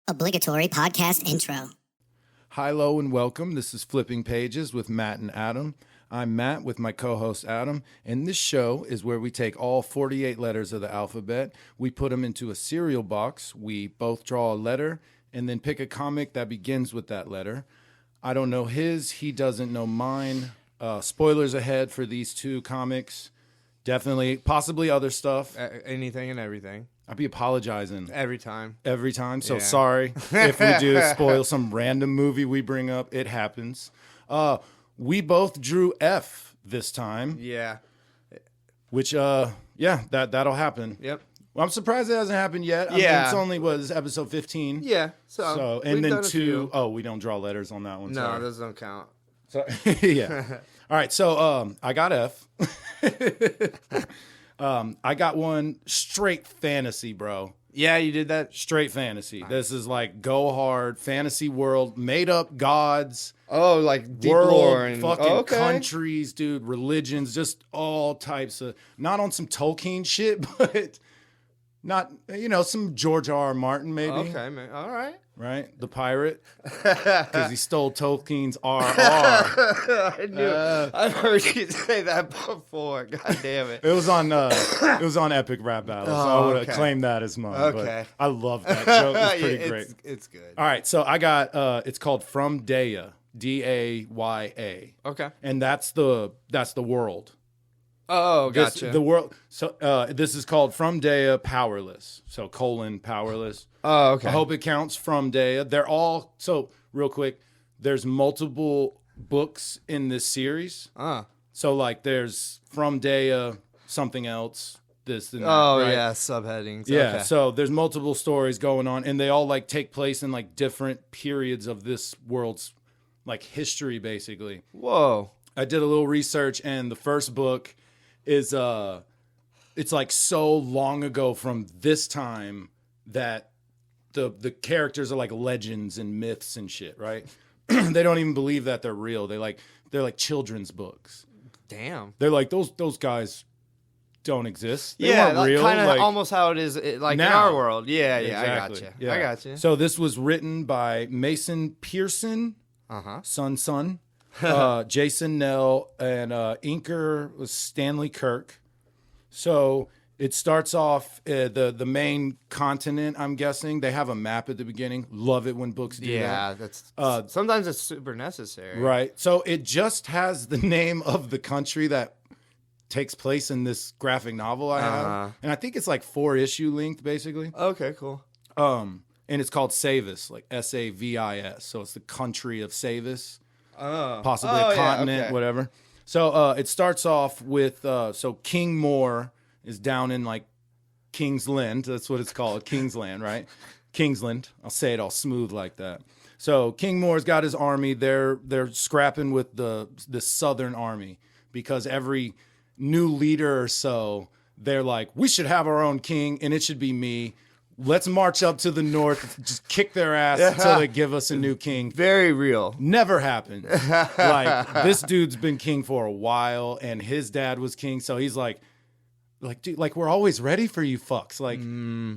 Obligatory podcast intro. Hi, hello, and welcome. This is Flipping Pages with Matt and Adam. I'm Matt with my co-host Adam, and this show is where we take all 48 letters of the alphabet, we put them into a cereal box, we both draw a letter, and then pick a comic that begins with that letter. I don't know his, he doesn't know mine. Spoilers ahead for these two comics. Definitely, possibly other stuff. Anything and everything. I'll be apologizing. Every time. So Yeah. sorry if we do spoil some random movie we bring up. It happens. We both drew F this time, Yeah. which, that'll happen. Yep. Well, I'm surprised it hasn't happened yet. I mean, Yeah. it's only, this is episode 15? Yeah. So, we've and then done a few. we don't draw letters on that one. No, sorry. those don't count. So, yeah. All right, so I got F. I got one straight fantasy, bro. Yeah, you did that. Straight fantasy. Nice. This is like go hard fantasy world, made up gods, Oh, like deep world, lore and fucking countries, dude, religions, just all types of. Not on some Tolkien shit, but not some George R.R. Martin maybe. Okay, man. All right. Right, the pirate, because he stole Tolkien's R.R. I knew. I've heard you say that before. God damn it. It was on Epic Rap Battles. So I would have claimed that as mine. Okay. But I love that joke. It's pretty great. It's good. All right, so I got it's called From Daya, Daya. Okay. And that's the world. Oh, This- gotcha. the world. So this is called From Daya Powerless. So powerless. Oh, okay. I hope it counts. From Daya. They're all so real quick. There's multiple books in this series. So like there's From Daya something else. This and that. Oh, right? yeah. Subheadings. Yeah, Okay. so there's multiple stories going on, and they all like take place in like different periods of this world's like history, basically. Whoa. I did a little research, and the first book is it's like so long ago from this time that the characters are like legends and myths and shit, right? They don't even believe that they're real. They're like children's books. Damn. They're like those guys don't exist. They Yeah, weren't real. kind of like, almost how it is like now. in our world. Yeah, Exactly. I got you. Yeah. I got you. So this was written by Mason Pearson, son, Jason Nell, and inker was Stanley Kirk. So it starts off the main continent. I'm guessing they have a map at the beginning. Love it when books do that. Yeah, that's sometimes it's super necessary. Right. So it just has the name of the country that takes place in this graphic novel I have, and I think it's like 4-issue length, basically. Okay, cool. And it's called Savis, like Savis. So it's the country of Savis, possibly a continent, whatever. So it starts off with so King Moore is down in like Kingsland. That's what it's called, Kingsland, right? Kingsland. I'll say it all smooth like that. So King Moore's got his army. They're scrapping with the Southern army because every new leader or so, they're like, we should have our own king, and it should be me. Let's march up to the north, just kick their ass until they give us a new king. Very real. Never happened. Like, this dude's been king for a while, and his dad was king, so he's like, dude, like, we're always ready for you fucks. Like,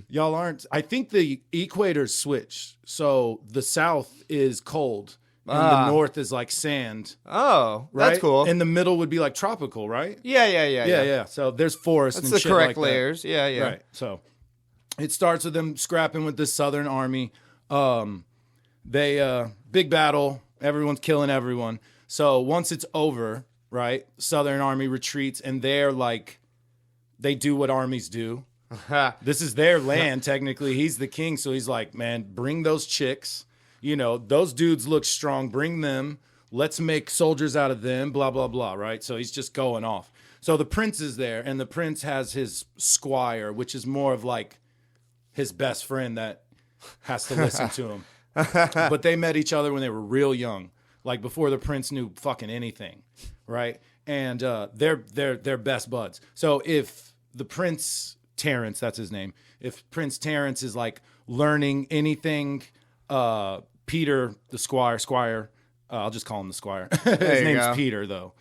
y'all aren't. I think the equators switched, so the south is cold, and the north is like sand. Oh, Right? that's cool. And the middle would be like tropical, right? Yeah. So there's forests That's and the shit correct like that. layers. Yeah. Right. So it starts with them scrapping with the Southern army. They big battle. Everyone's killing everyone. So once it's over, right, Southern army retreats, and they're like, they do what armies do. This is their land, technically. He's the king, so he's like, man, bring those chicks. Those dudes look strong. Bring them. Let's make soldiers out of them, blah, blah, blah, right? So he's just going off. So the prince is there, and the prince has his squire, which is more of like his best friend that has to listen to him. But they met each other when they were real young, like before the prince knew fucking anything, right? And they're best buds. So if the Prince Terrence, that's his name, if Prince Terrence is like learning anything, Peter, the squire, I'll just call him the squire. His name's go. Peter, though.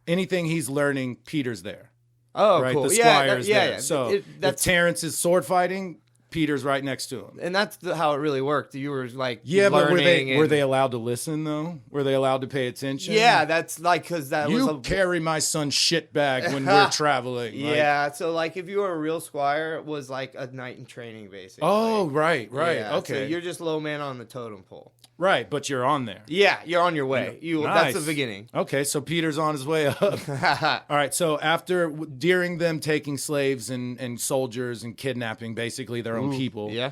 Anything he's learning, Peter's there. Oh, right? cool. The squire's yeah, there. yeah. So That's if Terrence is sword fighting, Peter's right next to him. And that's how it really worked. You were like, Yeah, but learning were they allowed to listen though? Were they allowed to pay attention? Yeah, that's like because that You was carry my son's shit bag when we're traveling. Yeah, so like if you were a real squire, it was like a night in training, basically. Oh, right. Yeah, Okay. so you're just low man on the totem pole. Right, but you're on there. Yeah, you're on your way. Nice. That's the beginning. Okay, so Peter's on his way up. All right, so during them taking slaves and soldiers and kidnapping basically their own people. Yeah.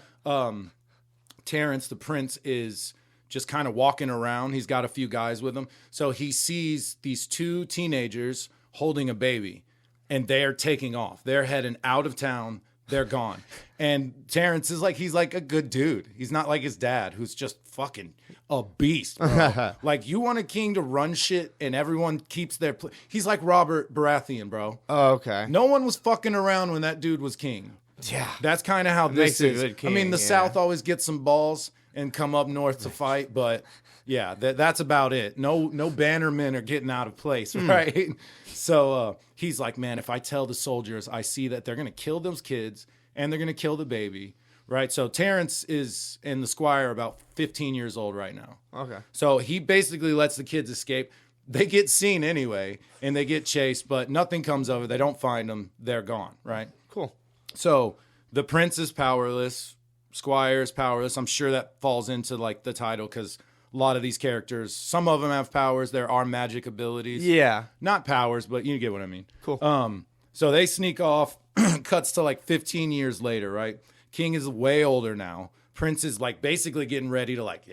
Terrence, the prince, is just kind of walking around. He's got a few guys with him. So he sees these 2 teenagers holding a baby, and they're taking off. They're heading out of town. They're gone. And Terrence is like, he's like a good dude. He's not like his dad, who's just fucking a beast, bro. Like, you want a king to run shit and everyone keeps their he's like Robert Baratheon, bro. Oh, okay. No one was fucking around when that dude was king. Yeah. That's kind of how this makes a is. good king, I mean, the yeah. South always gets some balls and come up north to fight, but yeah, that's about it. No bannermen are getting out of place, right? So he's like, man, if I tell the soldiers, I see that they're going to kill those kids and they're going to kill the baby, right? So Terrence is and the squire about 15 years old right now. Okay. So he basically lets the kids escape. They get seen anyway, and they get chased, but nothing comes of it. They don't find them. They're gone, right? Cool. So the prince is powerless. Squire is powerless. I'm sure that falls into like the title because a lot of these characters, some of them have powers. There are magic abilities. Yeah. Not powers, but you get what I mean. Cool. So they sneak off. Cuts to like 15 years later, right? King is way older now. Prince is like basically getting ready to like,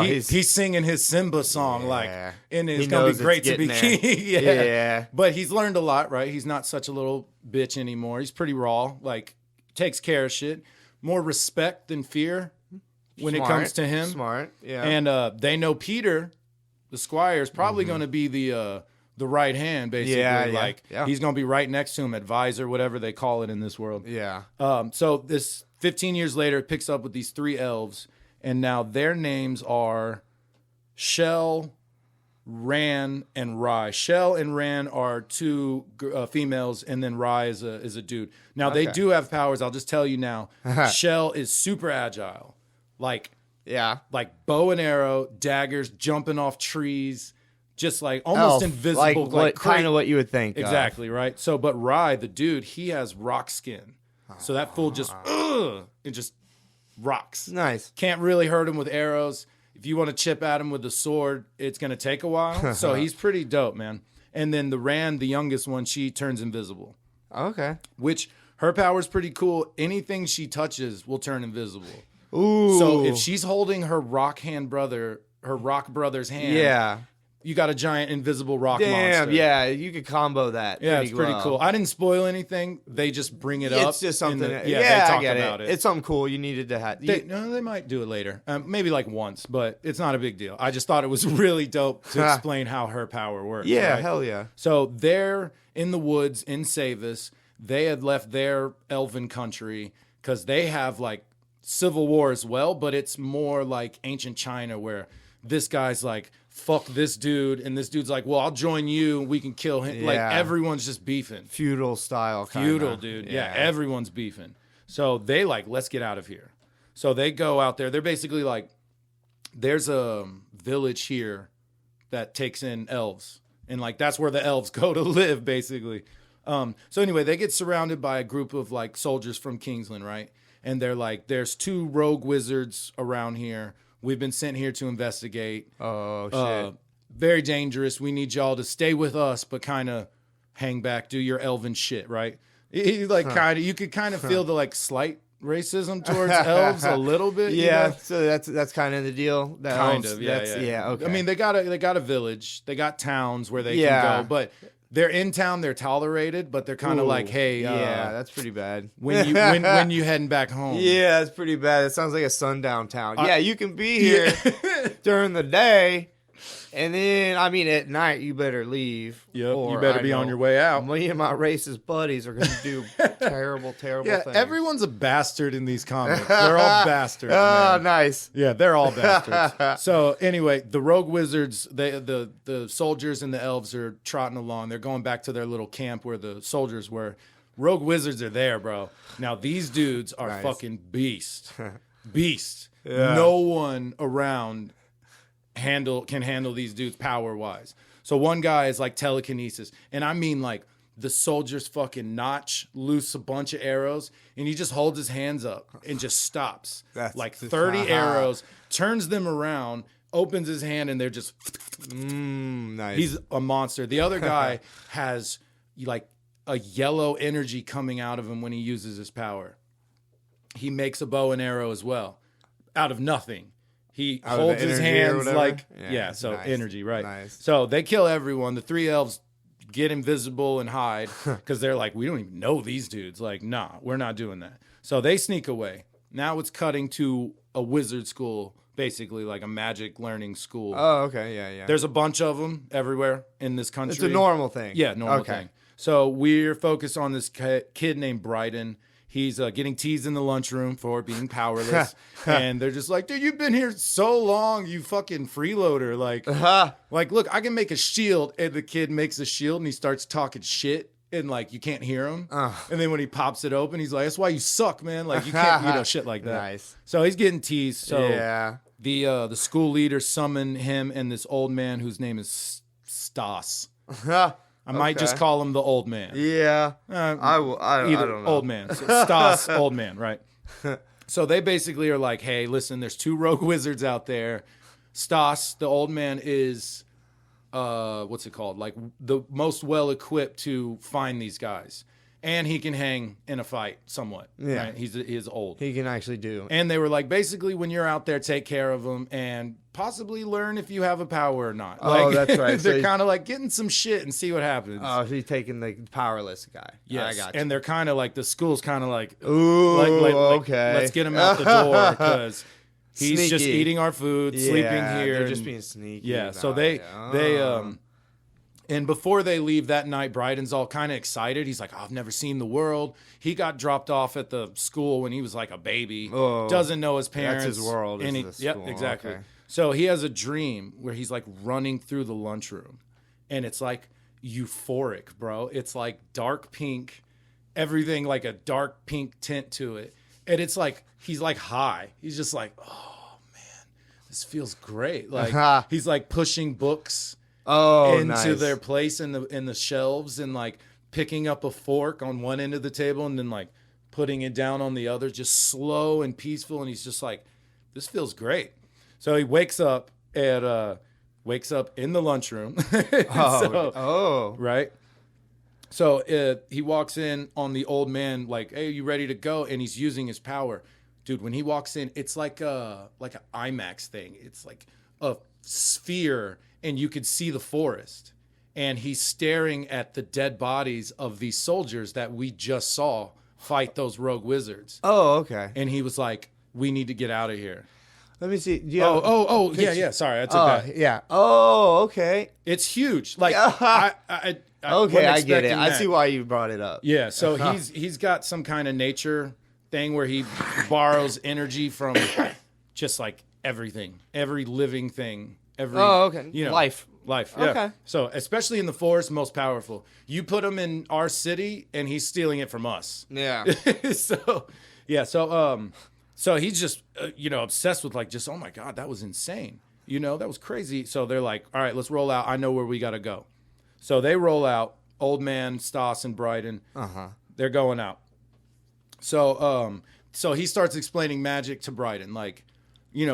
he's singing his Simba song, like, and it's going to be great to be king. Yeah. But he's learned a lot, right? He's not such a little bitch anymore. He's pretty raw, like, takes care of shit. More respect than fear when it comes to him. Smart, yeah. And they know Peter, the squire, is probably going to be the right hand, basically. Yeah. He's going to be right next to him, advisor, whatever they call it in this world. Yeah. So this 15 years later, it picks up with these 3 elves, and now their names are Shell, Ran, and Rye. Shell and Ran are 2 females, and then Rye is a dude. Now, they do have powers. I'll just tell you now. Shell is super agile. Like bow and arrow, daggers, jumping off trees, just like almost invisible. Like kind of what you would think. Exactly, right? So, but Rye, the dude, he has rock skin. So that fool just, it just rocks. Nice. Can't really hurt him with arrows. If you want to chip at him with a sword, it's going to take a while. So he's pretty dope, man. And then the Rand, the youngest one, she turns invisible. Okay. Which, her power's pretty cool. Anything she touches will turn invisible. Ooh. So if she's holding her rock brother's hand, you got a giant invisible rock monster. Yeah, you could combo that. Yeah, it's pretty cool. I didn't spoil anything. They just bring it up. It's just something. They talk about it. It's something cool you needed to have. They might do it later. Maybe like once, but it's not a big deal. I just thought it was really dope to explain how her power works. Yeah, right? hell yeah. So they're in the woods in Savis. They had left their elven country because they have like civil war as well, but it's more like ancient China where this guy's like, fuck this dude, and this dude's like, well, I'll join you, we can kill him. Like, everyone's just beefing. Feudal style kinda. Feudal, dude. Yeah, everyone's beefing. So they like, let's get out of here. So they go out there. They're basically like, there's a village here that takes in elves. And like, that's where the elves go to live, basically. So anyway, they get surrounded by a group of like soldiers from Kingsland, right? And they're like, there's 2 rogue wizards around here. We've been sent here to investigate. Oh, shit. Very dangerous. We need y'all to stay with us, but kind of hang back, do your elven shit, right? You could kind of feel the like slight racism towards elves a little bit. Yeah, you know? so that's kind of the deal. Yeah. Okay. I mean, they got a village, they got towns where they can go, but they're in town, they're tolerated, but they're kind of like, hey, that's pretty bad. when you heading back home? Yeah, that's pretty bad. It sounds like a sundown town. You can be here during the day, and then at night you better leave. Yep, you better be on your way out. Me and my racist buddies are gonna do terrible things. Everyone's a bastard in these comics. They're all bastards. Oh, man. Nice. Yeah, they're all bastards. So anyway, the rogue wizards, the soldiers and the elves are trotting along. They're going back to their little camp where the soldiers were. Rogue wizards are there, bro. Now these dudes are Nice. fucking beast. Yeah. No one around can handle these dudes power wise. So one guy is like telekinesis, and I mean like the soldiers fucking notch loose a bunch of arrows, and he just holds his hands up and just stops. That's like just- 30 arrows, turns them around, opens his hand, and they're just. Nice. He's a monster. The other guy has like a yellow energy coming out of him when he uses his power. He makes a bow and arrow as well, out of nothing. He Out of holds the his energy or hands whatever? like Yeah, so nice. energy, right? Nice. So they kill everyone. The 3 elves get invisible and hide because they're like, we don't even know these dudes. Like, nah, we're not doing that. So they sneak away. Now it's cutting to a wizard school, basically like a magic learning school. Oh, okay. Yeah. There's a bunch of them everywhere in this country. It's a normal thing. Yeah, normal Okay. thing. So we're focused on this kid named Bryden. He's getting teased in the lunchroom for being powerless. And they're just like, dude, you've been here so long, you fucking freeloader. Like, look, I can make a shield. And the kid makes a shield and he starts talking shit. And like, you can't hear him. And then when he pops it open, he's like, that's why you suck, man. Like, you can't, shit like that. Nice. So he's getting teased. So Yeah. the school leader summoned him and this old man whose name is Stas. I might just call him the old man. Yeah. I Either don't know. old man. So Stas, old man, right? So they basically are like, hey, listen, there's 2 rogue wizards out there. Stas, the old man, is what's it called? Like the most well equipped to find these guys. And he can hang in a fight somewhat. Yeah. Right? He's old. He can actually do. And they were like, basically, when you're out there, take care of them and possibly learn if you have a power or not. Oh, that's right. They're So kind of like getting some shit and see what happens. Oh, so he's taking the powerless guy. Yes. I got you. And they're kind of like, the school's kind of like, Ooh, like, okay. let's get him out the door because he's just Sneaky. eating our food, sleeping here. They're just and- being sneaky. yeah. So about it. and before they leave that night, Bryden's all kind of excited. He's like, I've never seen the world. He got dropped off at the school when he was like a baby. Oh, doesn't know his parents. that's his world, And is the yep, school. exactly. Okay. So he has a dream where he's like running through the lunchroom. And it's like euphoric, bro. It's like dark pink, everything like a dark pink tint to it. And it's like, he's like high. He's just like, oh man, this feels great. Like he's like pushing books into nice. their place in the shelves and like picking up a fork on one end of the table and then like putting it down on the other, just slow and peaceful. And he's just like, this feels great. So he wakes up in the lunchroom. Right. So he walks in on the old man like, hey, you ready to go? And he's using his power. Dude, when he walks in, it's like an IMAX thing. It's like a sphere and you could see the forest. And he's staring at the dead bodies of these soldiers that we just saw fight those rogue wizards. Oh, okay. And he was like, we need to get out of here. Let me see. Do you have Yeah. Sorry, I took that. Yeah. Oh, okay. It's huge. Like, Okay, I I wasn't get it. expecting I that. see why you brought it up. Yeah, so he's got some kind of nature thing where he borrows energy from just like everything, every living thing, every okay. life. Yeah. Okay. So especially in the forest, most powerful. You put him in our city, and he's stealing it from us. Yeah. So he's just obsessed with like just, oh my god, that was insane. That was crazy. So they're like, all right, let's roll out. I know where we got to go. So they roll out. Old man, Stas, and Bryden. They're going out. So he starts explaining magic to Bryden, like,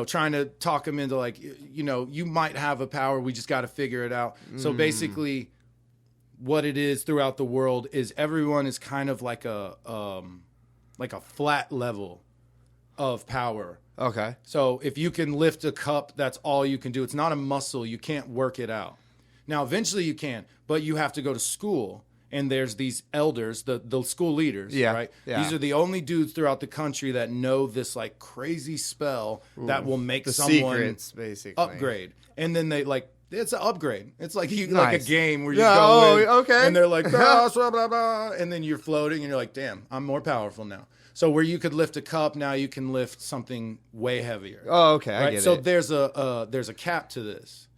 trying to talk him into like, you might have a power. We just got to figure it out. So basically, what it is throughout the world is everyone is kind of like a flat level of power. Okay. So if you can lift a cup, that's all you can do. It's not a muscle. You can't work it out. Now, eventually you can, but you have to go to school. And there's these elders, the school leaders, right? Yeah. These are the only dudes throughout the country that know this like crazy spell that will make The someone secrets, basically. upgrade. And then they like, it's an upgrade. It's like like a Nice. game where you Yeah, go in, okay. and they're like, blah, blah, blah, blah, and then you're floating and you're like, damn, I'm more powerful now. So where you could lift a cup, now you can lift something way heavier. Oh, okay. I Right? get So it. there's a cap to this.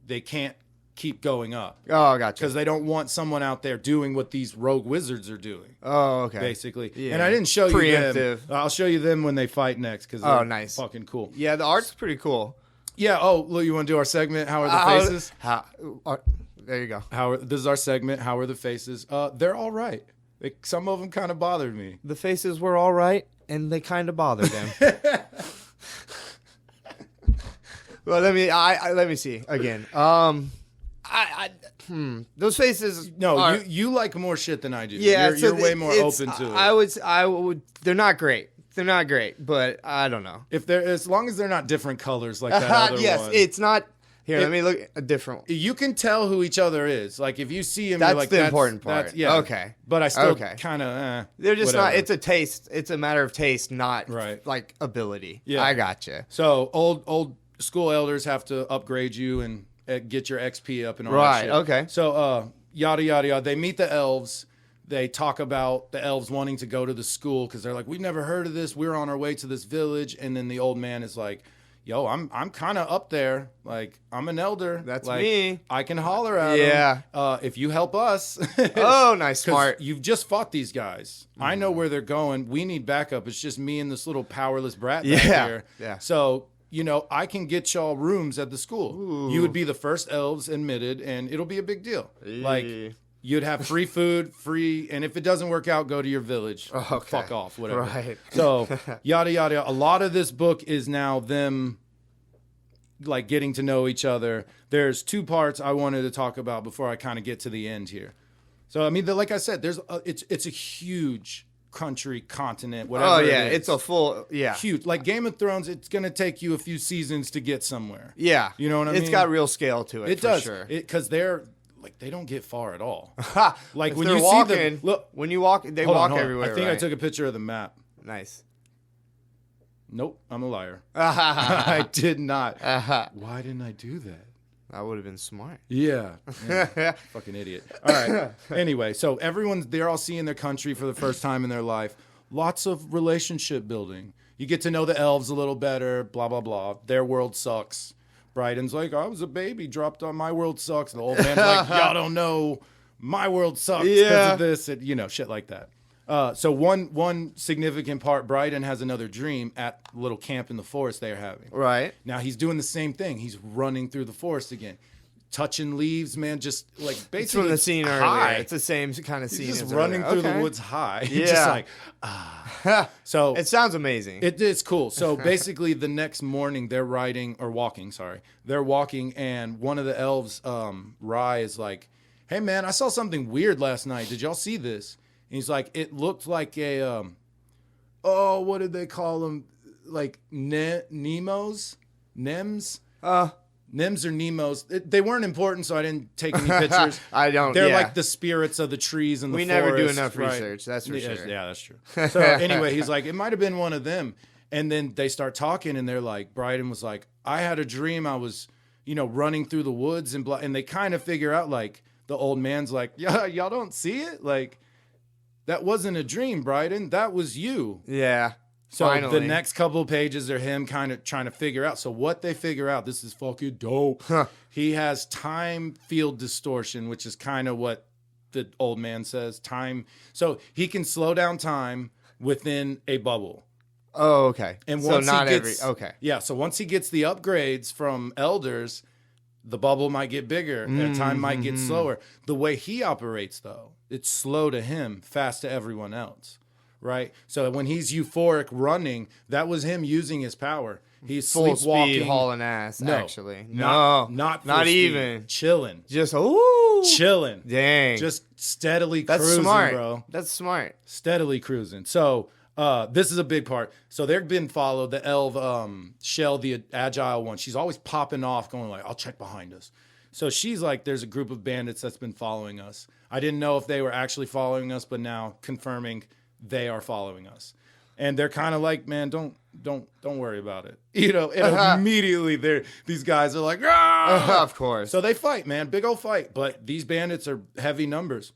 They can't keep going up. Oh, gotcha. Because they don't want someone out there doing what these rogue wizards are doing. Oh, okay. Basically. Yeah. And I didn't show you them. Preemptive. I'll show you them when they fight next because they're nice. fucking cool. Yeah, the art's pretty cool. Yeah. Oh, look, you want to do our segment? How are the faces? There you go. This is our segment. How are the faces? They're all right. Some of them kind of bothered me. The faces were all right, and they kind of bothered them. Well, let me see again. Those faces. No, you like more shit than I do. Yeah, you're way more open to it. I would. They're not great. They're not great, but I don't know. If they're as long as they're not different colors like that other yes, one. it's not. Here, let me look at a different one. You can tell who each other is. Like if you see them, That's you're like, the important part. Yeah. Okay. But I still kind of. They're just whatever. not. It's a taste. It's a matter of taste, not right. like ability. Yeah, I gotcha. So old school elders have to upgrade you and get your XP up and all right. that shit. Okay. So yada yada yada. They meet the elves. They talk about the elves wanting to go to the school because they're like, we've never heard of this. We're on our way to this village, and then the old man is like, yo, I'm kind of up there. Like, I'm an elder. That's like, me. I can holler at them. If you help us. Oh, nice, smart. You've just fought these guys. I know where they're going. We need backup. It's just me and this little powerless brat back here. Yeah. So, I can get y'all rooms at the school. Ooh. You would be the first elves admitted, and it'll be a big deal. Like, you'd have free food, and if it doesn't work out, go to your village. Okay. Fuck off, whatever. Right. So, yada, yada, yada. A lot of this book is now them, like, getting to know each other. There's two parts I wanted to talk about before I kind of get to the end here. So, I mean, like I said, it's a huge country, continent, whatever. Oh, yeah. it is. It's a full, huge. Like Game of Thrones, it's going to take you a few seasons to get somewhere. Yeah. You know what I mean? It's got real scale to it, It for does. sure. Because they don't get far at all. Like If when they're you walking, see them, look, when you walk, they hold walk on. everywhere. I think right? I took a picture of the map. Nice. Nope, I'm a liar. I I did not. Why didn't I do that? That would have been smart. Yeah. Fucking idiot. All right. Anyway, so they're all seeing their country for the first time in their life. Lots of relationship building. You get to know the elves a little better, blah, blah, blah. Their world sucks. Brighton's like, I was a baby, dropped on my world sucks. And the old man's like, y'all don't know, my world sucks because of this. And, shit like that. So one significant part, Brighton has another dream at the little camp in the forest they're having. Right. Now he's doing the same thing. He's running through the forest again. Touching leaves, man, just like basically It's from the scene high. earlier. It's the same kind of scene. He's just as running earlier. through the Okay. woods high. Yeah. Just like, So it sounds amazing. it's cool. So basically the next morning they're walking, They're walking and one of the elves, Rye, is like, hey man, I saw something weird last night. Did y'all see this? And he's like, it looked like a, what did they call them? Like Nemos? Nems? Nims or Nemos. They weren't important, so I didn't take any pictures. They're like the spirits of the trees and the forest. We never do enough research, that's for sure. Yeah, that's true. So anyway, he's like, it might have been one of them. And then they start talking, and they're like, Bryden was like, I had a dream. I was, running through the woods and and they kind of figure out, like, the old man's like, yeah, y'all don't see it? Like, that wasn't a dream, Bryden. That was you. Yeah. So Finally. the next couple of pages are him kind of trying to figure out. So what they figure out, this is fucking dope. He has time field distortion, which is kind of what the old man says. Time. So he can slow down time within a bubble. Oh, okay. And so once not he gets, okay. Yeah. So once he gets the upgrades from elders, the bubble might get bigger and time might get slower. The way he operates, though, it's slow to him, fast to everyone else. Right? So when he's euphoric running, that was him using his power. He's Full sleepwalking. speed hauling ass, No, actually. Not full speed. even. Chilling. Just, ooh. Chilling. Dang. Just steadily That's cruising, smart. bro. That's smart. Steadily cruising. So this is a big part. So they're being followed. The elf, Shell, the agile one, she's always popping off, going like, I'll check behind us. So she's like, there's a group of bandits that's been following us. I didn't know if they were actually following us, but now confirming they are following us. And they're kind of like, man, don't worry about it. And immediately these guys are like, ah! Of course. So they fight, man. Big old fight. But these bandits are heavy numbers.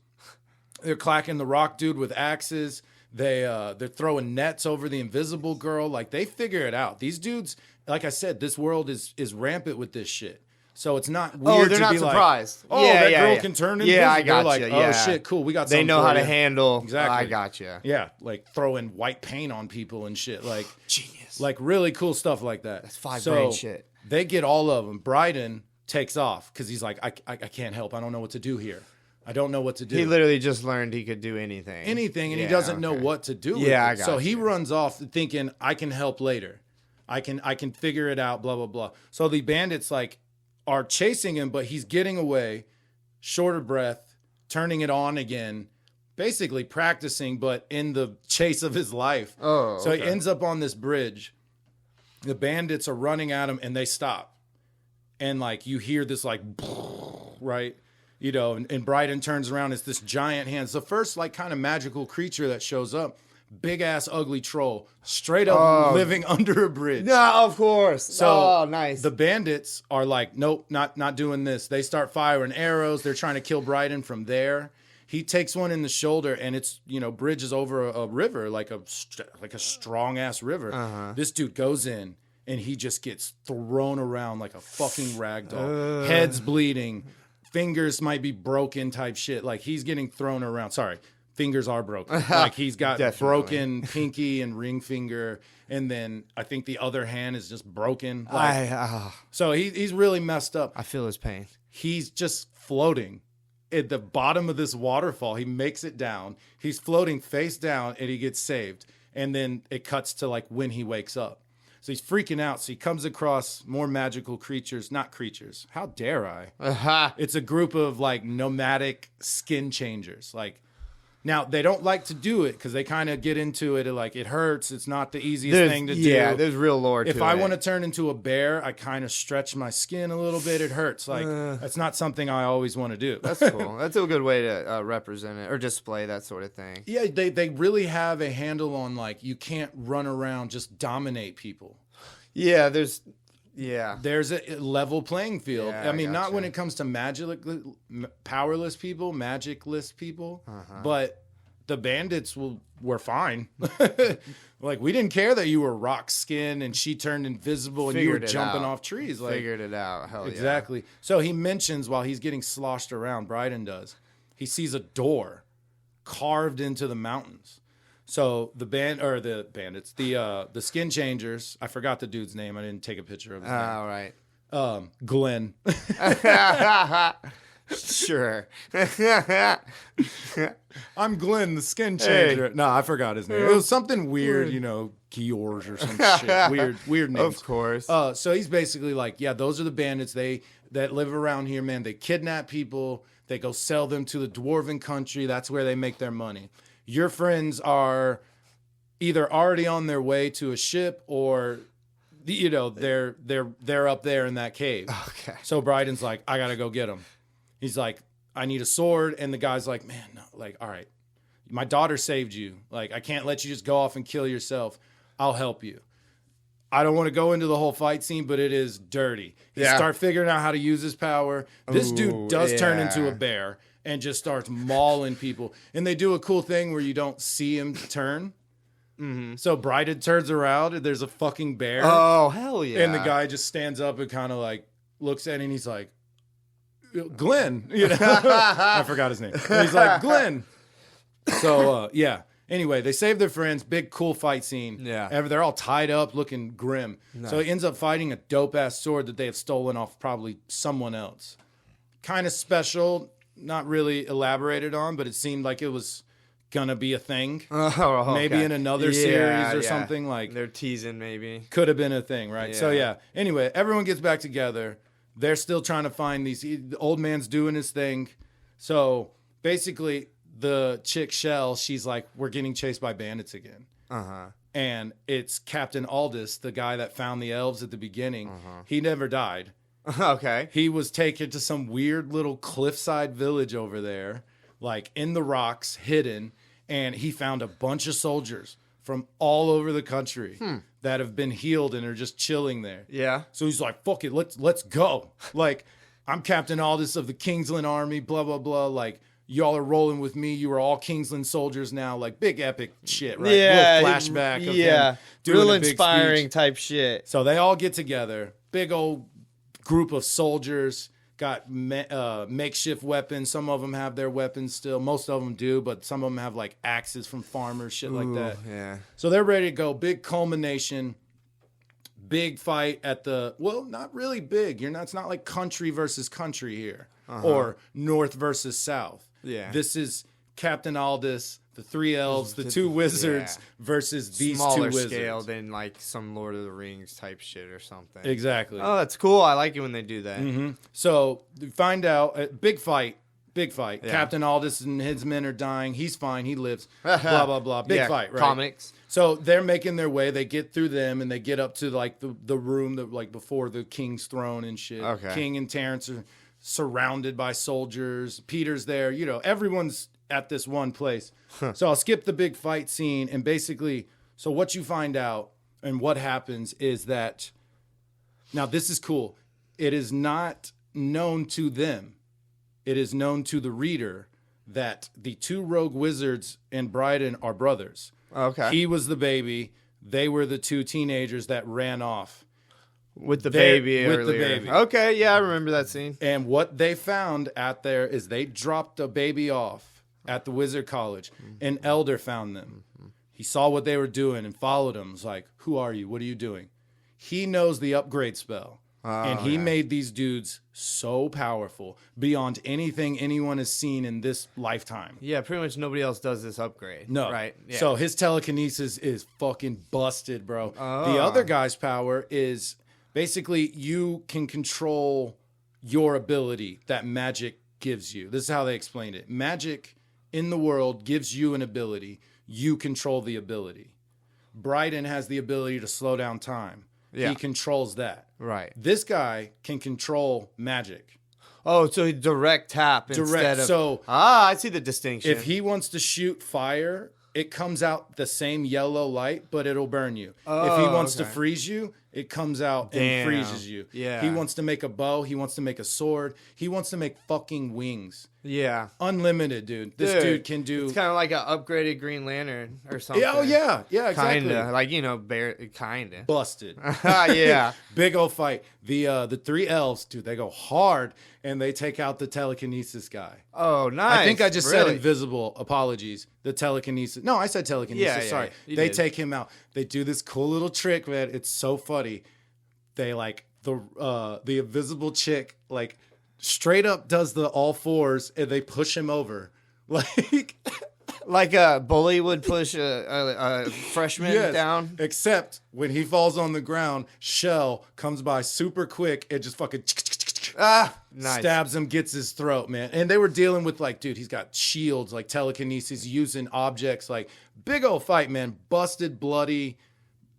They're clacking the rock dude with axes. They're throwing nets over the invisible girl. Like, they figure it out. These dudes, like I said, this world is rampant with this shit. So it's not weird they're to not be surprised. like, oh, that girl can turn invisible. Yeah, I They're gotcha. like, Yeah. oh, shit, cool. We got They something know for how to you. handle. Exactly. I gotcha. Yeah, like throwing white paint on people and shit. Like, Genius. like really cool stuff like that. That's five so brain shit. They get all of them. Bryden takes off because he's like, I can't help. I don't know what to do here. I don't know what to do. He literally just learned he could do anything. And he doesn't know what to do with Yeah, it. I got So he you. runs off thinking, I can help later. I can figure it out, blah, blah, blah. So the bandits like are chasing him, but he's getting away, short of breath, turning it on again, basically practicing, but in the chase of his life. Oh, So he okay. ends up on this bridge. The bandits are running at him and they stop. And like you hear this like, right? You know, and Bryden turns around. It's this giant hand. It's the first like kind of magical creature that shows up. Big ass ugly troll, straight up living under a bridge. No, of course. So nice. the bandits are like, nope, not doing this. They start firing arrows. They're trying to kill Bryden from there. He takes one in the shoulder, and it's bridges over a river, like a strong ass river. This dude goes in, and he just gets thrown around like a fucking rag doll. Head's bleeding, fingers might be broken, type shit. Like he's getting thrown around. Sorry. Fingers are broken. Like he's got Definitely. broken pinky and ring finger, and then I think the other hand is just broken. Like, so he's really messed up. I feel his pain. He's just floating at the bottom of this waterfall. He makes it down. He's floating face down, and he gets saved. And then it cuts to like when he wakes up. So he's freaking out. So he comes across more magical creatures. Not creatures. How dare I? It's a group of like nomadic skin changers. Like, now, they don't like to do it because they kind of get into it like it hurts. It's not the easiest thing to do. Yeah, there's real lore to it. If I want to turn into a bear, I kind of stretch my skin a little bit. It hurts. Like, that's not something I always want to do. That's cool. That's a good way to represent it or display that sort of thing. Yeah, they really have a handle on, like, you can't run around, just dominate people. Yeah, there's a level playing field. Yeah, I mean, not gotcha. when it comes to powerless people, magicless people, but the bandits were fine. Like, we didn't care that you were rock skin and she turned invisible and you were Figured it jumping out. off trees. Like, Figured it out. Hell exactly. So he mentions while he's getting sloshed around, Bryden does, he sees a door carved into the mountains. So the bandits, the skin changers. I forgot the dude's name. I didn't take a picture of his name. All right. Glenn. Sure. I'm Glenn, the skin changer. No, I forgot his name. It was something weird, George or some shit. Weird names. Of course. So he's basically like, yeah, those are the bandits. That live around here, man. They kidnap people. They go sell them to the dwarven country. That's where they make their money. Your friends are either already on their way to a ship or, they're up there in that cave. Okay. So Bryden's like, I gotta go get them. He's like, I need a sword. And the guy's like, man, no, like, all right, my daughter saved you. Like, I can't let you just go off and kill yourself. I'll help you. I don't want to go into the whole fight scene, but it is dirty. You start figuring out how to use his power. This dude does turn into a bear and just starts mauling people. And they do a cool thing where you don't see him turn. Mm-hmm. So Bryden turns around and there's a fucking bear. Oh, hell yeah. And the guy just stands up and kind of like looks at it and he's like, Glenn, I forgot his name. And he's like, Glenn. So, Anyway, they save their friends. Big, cool fight scene. Yeah. They're all tied up, looking grim. Nice. So he ends up fighting a dope-ass sword that they have stolen off probably someone else. Kind of special, not really elaborated on, but it seemed like it was going to be a thing. Oh, okay. Maybe in another series or something. Like they're teasing maybe. Could have been a thing, right? So, Anyway, everyone gets back together. They're still trying to find the old man's doing his thing. So basically, the chick Shell, she's like, we're getting chased by bandits again. And it's Captain Aldous, the guy that found the elves at the beginning. He never died. Okay. He was taken to some weird little cliffside village over there, like in the rocks, hidden. And he found a bunch of soldiers from all over the country that have been healed and are just chilling there. Yeah. So he's like, fuck it, let's go. Like, I'm Captain Aldous of the Kingsland Army, blah, blah, blah. Like, y'all are rolling with me. You are all Kingsland soldiers now. Like, big epic shit, right? Yeah. Little flashback of him doing real a big inspiring speech. type shit. So they all get together. Big old group of soldiers. Got makeshift weapons. Some of them have their weapons still. Most of them do, but some of them have like axes from farmers, shit like that. Yeah. So they're ready to go. Big culmination. Big fight at the, well, not really big. It's not like country versus country here or north versus south. Yeah. This is Captain Aldous, the three elves, the two wizards versus these smaller two wizards. scale than like some Lord of the Rings type shit or something. Exactly. Oh, that's cool. I like it when they do that. So you find out, big fight. Yeah. Captain Aldous and his men are dying. He's fine. He lives. Blah, blah, blah. Big fight, right? Comics. So they're making their way. They get through them and they get up to like the room that like before the king's throne and shit. Okay. King and Terrence are surrounded by soldiers. Peter's there. Everyone's at this one place. So I'll skip the big fight scene. And basically, so what you find out and what happens is that, now this is cool. It is not known to them. It is known to the reader that the two rogue wizards and Bryden are brothers. Okay. He was the baby. They were the two teenagers that ran off. With the They're- baby with the earlier. baby. Okay, yeah, I remember that scene. And what they found out there is they dropped a baby off at the Wizard College. An elder found them. He saw what they were doing and followed them. Was like, who are you? What are you doing? He knows the upgrade spell. And he made these dudes so powerful beyond anything anyone has seen in this lifetime. Yeah, pretty much nobody else does this upgrade. No. Right? Yeah. So his telekinesis is fucking busted, bro. The other guy's power is basically you can control your ability that magic gives you. This is how they explained it. Magic in the world gives you an ability. You control the ability. Bryden has the ability to slow down time. Yeah. He controls that. Right. This guy can control magic. Oh, so he direct tap instead of... So I see the distinction. if he wants to shoot fire, it comes out the same yellow light, but it'll burn you. If he wants to freeze you, it comes out and freezes you. Yeah. He wants to make a bow. He wants to make a sword. He wants to make fucking wings. Yeah. Unlimited, dude. This dude can do... It's kind of like an upgraded Green Lantern or something. Yeah, oh, yeah. Yeah, exactly. Kinda. Like, kinda. Busted. Yeah. Big old fight. The three elves, dude, they go hard, and they take out the telekinesis guy. Oh, nice. I think I just said Really? invisible. Apologies. The telekinesis. No, I said telekinesis. Yeah, Sorry. you They did. take him out. They do this cool little trick, man. It's so funny. They like the invisible chick like straight up does the all fours and they push him over. Like Like a bully would push a freshman yes, down. except when he falls on the ground, Shell comes by super quick and just fucking Nice. stabs him, gets his throat, man. And they were dealing with like, dude, he's got shields, like telekinesis, using objects, like big old fight, man. Busted, bloody,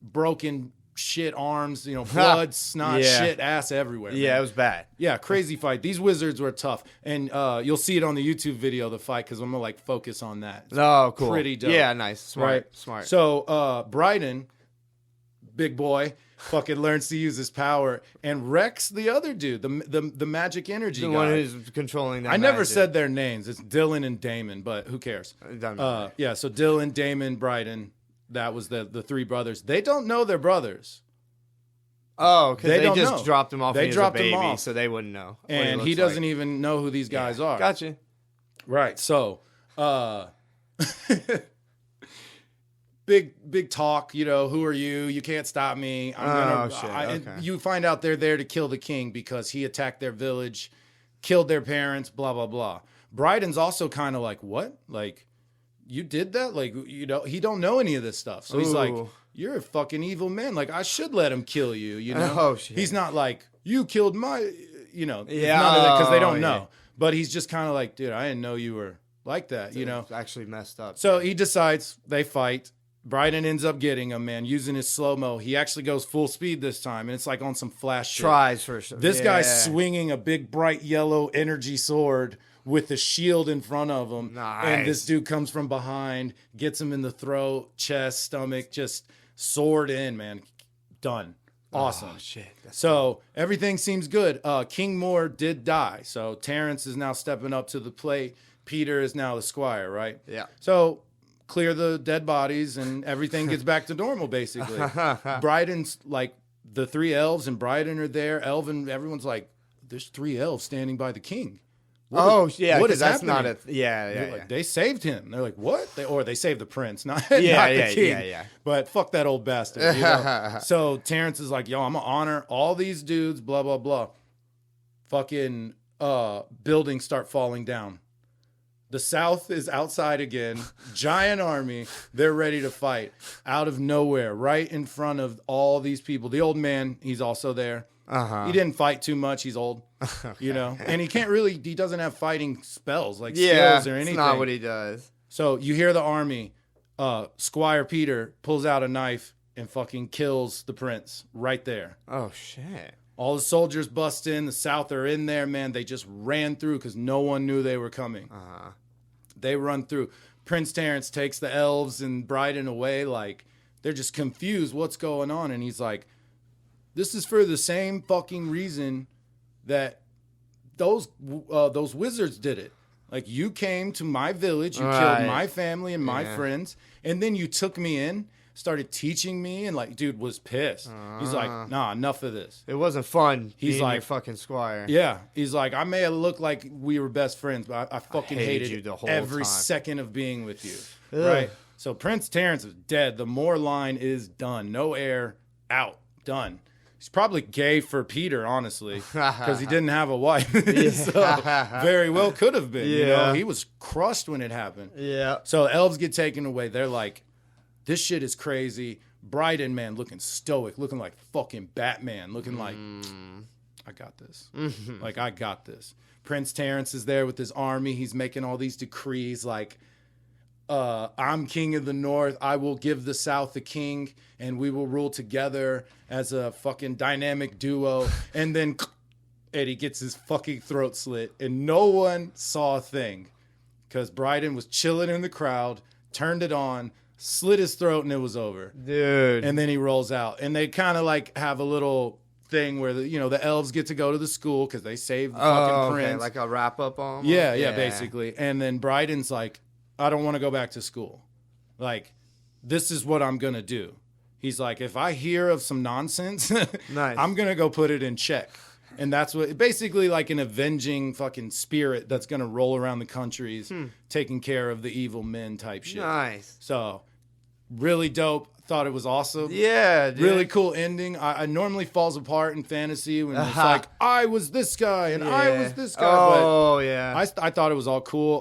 broken shit arms, blood, snot, Yeah. shit, ass everywhere. Yeah, man. it was bad. Yeah, crazy fight. These wizards were tough, and you'll see it on the YouTube video, the fight, because I'm gonna like focus on that. It's Oh, cool. pretty dope. Yeah, nice. Smart. Right? Smart. So Bryden, big boy, fucking learns to use his power and wrecks the other dude, the magic energy the guy. one who's controlling that I never magic. said their names. It's Dylan and Damon, but who cares? It doesn't matter. Yeah, so Dylan, Damon, Bryden, that was the three brothers. They don't know they're brothers. Oh, because They they don't just know. dropped him off They when he was a dropped him baby, off. so they wouldn't know. what And he looks doesn't like. even know who these guys are. Gotcha. Right. So, big talk. Who are you? You can't stop me. shit, and okay. you find out they're there to kill the king because he attacked their village, killed their parents. Blah blah blah. Bryden's also kind of like, what? Like, you did that? Like, he don't know any of this stuff. So he's like, Ooh. you're a fucking evil man. Like, I should let him kill you. Oh, shit. He's not like, you killed my. Yeah. None of that because they don't know. But he's just kind of like, dude, I didn't know you were like that. It's actually messed up. So he decides, they fight. Bryden ends up getting him, man, using his slow-mo. He actually goes full speed this time, and it's like on some flash shit. Tries for sure. This Yeah. guy's swinging a big, bright yellow energy sword with a shield in front of him. Nice. And this dude comes from behind, gets him in the throat, chest, stomach, just sword in, man. Done. Awesome. Oh, shit. So everything seems good. King Moore did die. So Terrence is now stepping up to the plate. Peter is now the squire, right? Yeah. So clear the dead bodies and everything gets back to normal, basically. Bryden's like the 3 elves and Bryden are there. Everyone's like, there's 3 elves standing by the king. What is because that's happening? not a yeah. Like, they saved him. They're like, what? They saved the prince, not, Yeah, not the yeah, king. yeah. But fuck that old bastard. You know? So Terrence is like, yo, I'm gonna honor all these dudes. Blah blah blah. Fucking buildings start falling down. The South is outside again. Giant army. They're ready to fight. Out of nowhere, right in front of all these people. The old man, he's also there. He didn't fight too much. He's old, you know, and he doesn't have fighting spells like skills or anything. It's not what he does. So you hear the army. Squire Peter pulls out a knife and fucking kills the prince right there. Oh, shit. All the soldiers bust in. The South are in there, man. They just ran through because no one knew they were coming. They run through. Prince Terrence takes the elves and Bryden away. Like, they're just confused. What's going on? And he's like, this is for the same fucking reason that those wizards did it. Like, you came to my village, you killed my family and my friends, and then you took me in, started teaching me, and like, dude was pissed. He's like, nah, enough of this. It wasn't fun. He's like, your fucking squire. Yeah. He's like, I may have looked like we were best friends, but I fucking hated you the whole every time. second of being with you. Ugh. Right? So Prince Terrence is dead. The Moore line is done. No heir, out, done. He's probably gay for Peter, honestly, because he didn't have a wife. So very well could have been. You know, he was crushed when it happened. Yeah. So elves get taken away. They're like, this shit is crazy. Bryden, man, looking stoic, looking like fucking Batman, looking like, I got this. Like, I got this. Prince Terrence is there with his army. He's making all these decrees like, I'm king of the north. I will give the south a king, and we will rule together as a fucking dynamic duo. And then Eddie gets his fucking throat slit, and no one saw a thing because Bryden was chilling in the crowd, turned it on, slit his throat, and it was over. Dude. And then he rolls out, and they kind of like have a little thing where the elves get to go to the school because they saved the fucking prince. Like a wrap up on. Yeah, basically. And then Bryden's like, I don't want to go back to school. Like, this is what I'm going to do. He's like, if I hear of some nonsense, nice. I'm going to go put it in check. And that's what, basically like an avenging fucking spirit that's going to roll around the countries, taking care of the evil men type shit. Nice. So, really dope. Thought it was awesome. Yeah, dude. Really cool ending. I normally falls apart in fantasy when it's like, I was this guy and I was this guy. Oh, but yeah. I thought it was all cool.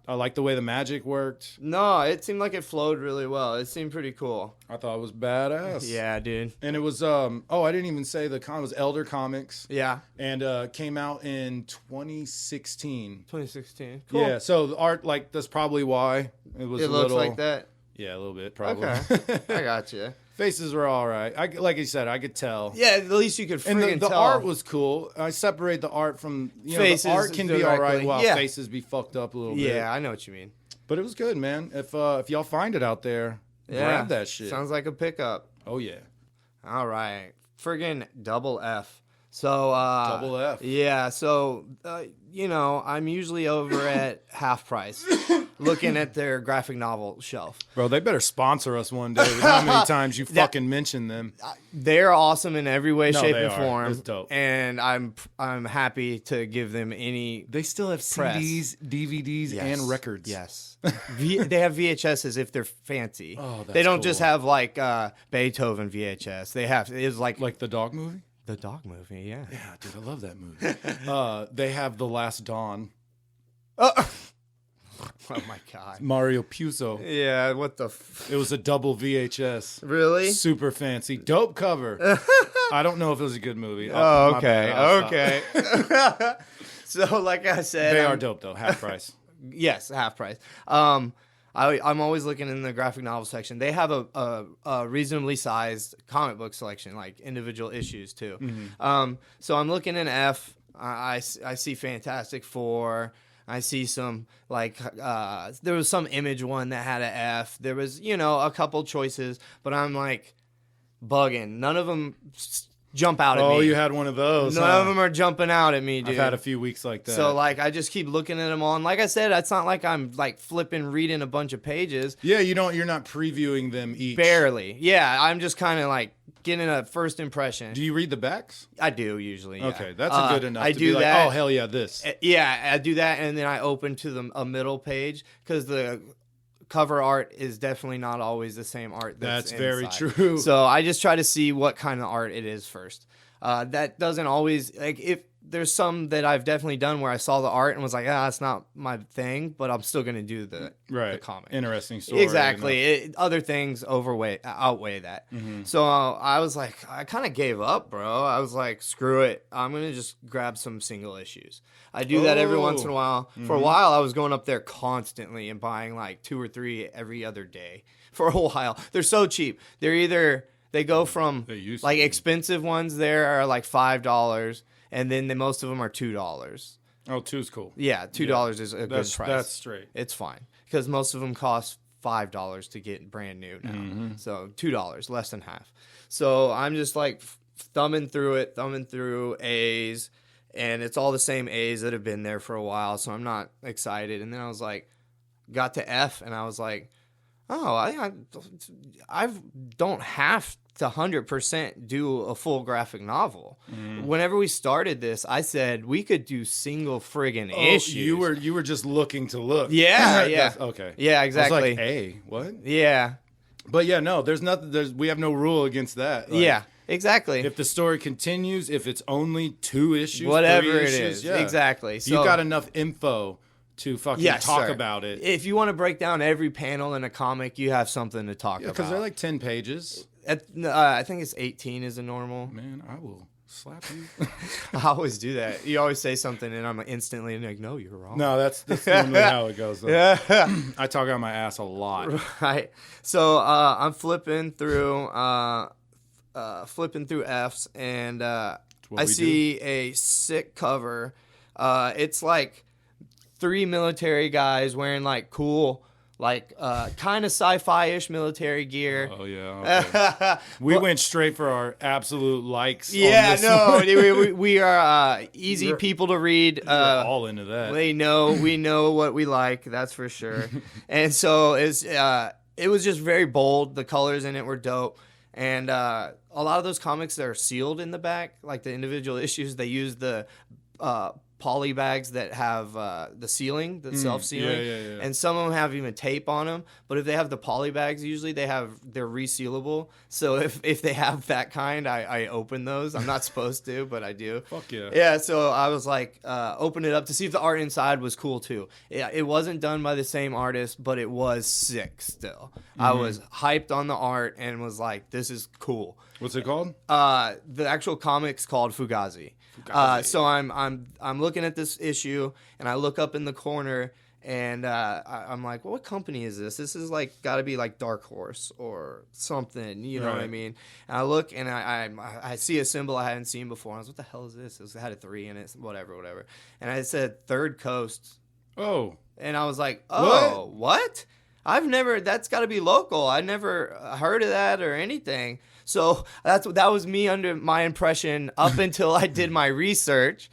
I like the way the magic worked. No, it seemed like it flowed really well. It seemed pretty cool. I thought it was badass. Yeah, dude. And it was, I didn't even say it was Elder Comics. Yeah. And came out in 2016. 2016. Cool. Yeah, so the art, like, that's probably why it was It looks like that. Yeah, a little bit, probably. Okay. I got you. Faces were all right. Like you said, I could tell. Yeah, at least you could friggin' And the tell. art was cool. I separate the art from, Faces the art can be all right directly. while Yeah. faces be fucked up a little bit. Yeah, I know what you mean. But it was good, man. If y'all find it out there, grab that shit. Sounds like a pickup. Oh, yeah. All right. Friggin' double F. So, Double F. Yeah, so, I'm usually over at Half Price looking at their graphic novel shelf. Bro, they better sponsor us one day with how many times you fucking mention them. They're awesome in every way, shape, they and are. form. It's dope. And I'm happy to give them any. They still have Press. CDs, DVDs, Yes. and records. Yes. They have VHSs if they're fancy. Oh, that's they don't just cool. have like Beethoven VHS. It's like the dog movie? the dog movie, yeah. Yeah, dude, I love that movie. They have The Last Dawn. Oh my god. Mario Puzo. Yeah, what the It was a double VHS. Really? Super fancy. Dope cover. I don't know if it was a good movie. Oh, My okay. bad. I'll stop. Okay. So like I said, They are dope though. Half price. Yes, Half Price. I'm always looking in the graphic novel section. They have a reasonably sized comic book selection, like individual issues too. Mm-hmm. So I'm looking in F. I see Fantastic Four. I see some there was some Image one that had an F. There was a couple choices, but I'm like bugging. None of them jump out at me. Oh, you had one of those. None of them are jumping out at me, dude. I've had a few weeks like that. So like I just keep looking at them all, and like I said, it's not like I'm like flipping reading a bunch of pages. Yeah, you're not previewing them each. Barely. Yeah, I'm just kind of like getting a first impression. Do you read the backs? I do usually. Yeah. Okay, that's a good enough. I to do be like, that. oh hell yeah, this. Yeah, I do that, and then I open to a middle page because the cover art is definitely not always the same art. That's very inside. true. So I just try to see what kind of art it is first. That doesn't always like if there's some that I've definitely done where I saw the art and was like, that's not my thing, but I'm still gonna do the comic. Interesting story. Exactly. Other things outweigh that. Mm-hmm. So I was like, I kind of gave up, bro. I was like, screw it. I'm gonna just grab some single issues. I do that every once in a while. Mm-hmm. For a while, I was going up there constantly and buying like 2 or 3 every other day. For a while, they're so cheap. They go from like expensive ones there are like $5, and then most of them are $2. Oh, 2 is cool. Yeah, $2 is a good price. That's straight. It's fine because most of them cost $5 to get brand new now. Mm-hmm. So $2, less than half. So I'm just like thumbing through A's, and it's all the same A's that have been there for a while. So I'm not excited. And then I was like, got to F, and I was like, oh, I don't have to 100% do a full graphic novel. Mm. Whenever we started this, I said we could do single friggin' issues. You were just looking to look. Yeah, yeah. Okay. Yeah, exactly. I was like, hey, what? Yeah. But yeah, no, there's nothing. We have no rule against that. Like, yeah, exactly. If the story continues, if it's only 2 issues, whatever 3 it issues, is, yeah. exactly. So you got enough info to fucking talk sir. About it. If you want to break down every panel in a comic, you have something to talk about. Because they're like 10 pages. I think it's 18 is a normal. Man, I will slap you. I always do that. You always say something, and I'm instantly like, no, you're wrong. No, that's normally how it goes. Though. Yeah. I talk out my ass a lot. Right. So I'm flipping through F's, and I see a sick cover. It's like 3 military guys wearing like cool, like kind of sci-fi-ish military gear. Oh yeah, okay. We went straight for our absolute likes. Yeah, on this one. we are easy people to read. We're all into that. We know what we like. That's for sure. And so it was just very bold. The colors in it were dope. And a lot of those comics that are sealed in the back, like the individual issues, they use the poly bags that have the sealing, the self-sealing, yeah. and some of them have even tape on them. But if they have the poly bags, usually they're resealable. So if they have that kind, I open those. I'm not supposed to, but I do. Fuck yeah. Yeah, so I was like, open it up to see if the art inside was cool too. It wasn't done by the same artist, but it was sick still. I was hyped on the art and was like, this is cool. What's it called? The actual comic's called Fugazi. So I'm looking at this issue, and I look up in the corner, and I'm like, well, what company is this? This is like got to be like Dark Horse or something, you know what I mean? And I look, and I see a symbol I hadn't seen before. I was, what the hell is this? It had a 3 in it, whatever. And I said Third Coast. Oh. And I was like, oh, what? That's got to be local. I never heard of that or anything. So that was me under my impression up until I did my research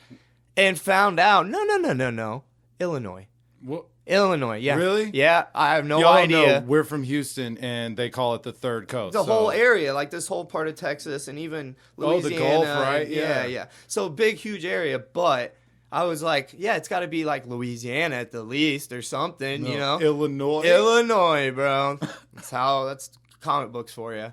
and found out, no. Illinois. What? Illinois, yeah. Really? Yeah, I have no Y'all idea. know we're from Houston, and they call it the Third Coast. The whole area, like this whole part of Texas and even Louisiana. Oh, the Gulf, right? Yeah. So big, huge area, but I was like, yeah, it's got to be like Louisiana at the least or something, you know? Illinois, bro. That's comic books for you.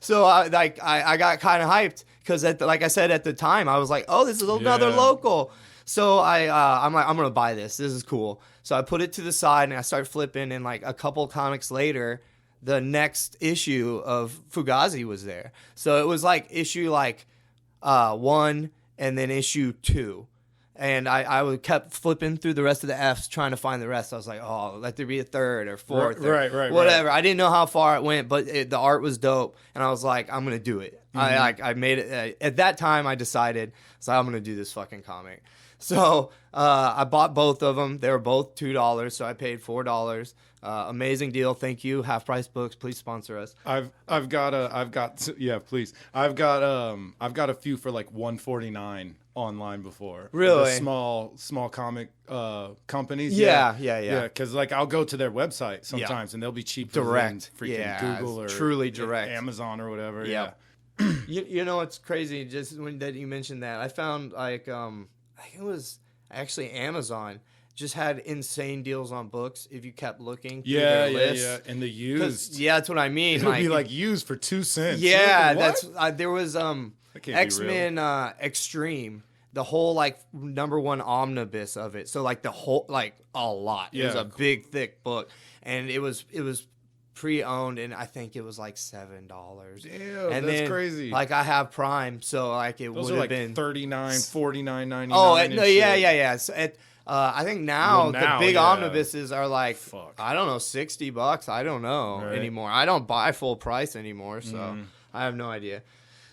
So I got kind of hyped because like I said at the time, I was like, oh, this is another local. So I'm like, I'm gonna buy this. This is cool. So I put it to the side and I start flipping, and like a couple comics later, the next issue of Fugazi was there. So it was like issue 1 and then issue 2. And I kept flipping through the rest of the Fs trying to find the rest. I was like, oh, let there be a third or fourth. Right. Whatever. I didn't know how far it went, but the art was dope. And I was like, I'm going to do it. I made it. At that time, I decided, so I'm going to do this fucking comic. So I bought both of them. They were both $2, so I paid $4. Amazing deal. Thank you. Half Price Books. Please sponsor us. Please. I've got a few for like $149 online before. Really? The small comic companies. Yeah. Because like I'll go to their website sometimes and they'll be cheaper direct. than freaking Google or truly direct. Amazon or whatever. Yeah. You know what's crazy? Just when that you mentioned that, I found like I think it was actually Amazon just had insane deals on books if you kept looking through their list. And the used. Yeah, that's what I mean. It would be like used for 2 cents. Yeah, like, there was X-Men Extreme, the whole like #1 omnibus of it. So like the whole like a lot. It was a big thick book, and it was pre-owned, and I think it was like $7. Damn, and that's then, crazy. Like I have Prime, so like it would have been $39, $49.99. Oh, no, yeah. So I think now the big omnibuses are like I don't know, $60. I don't know anymore. I don't buy full price anymore, so I have no idea.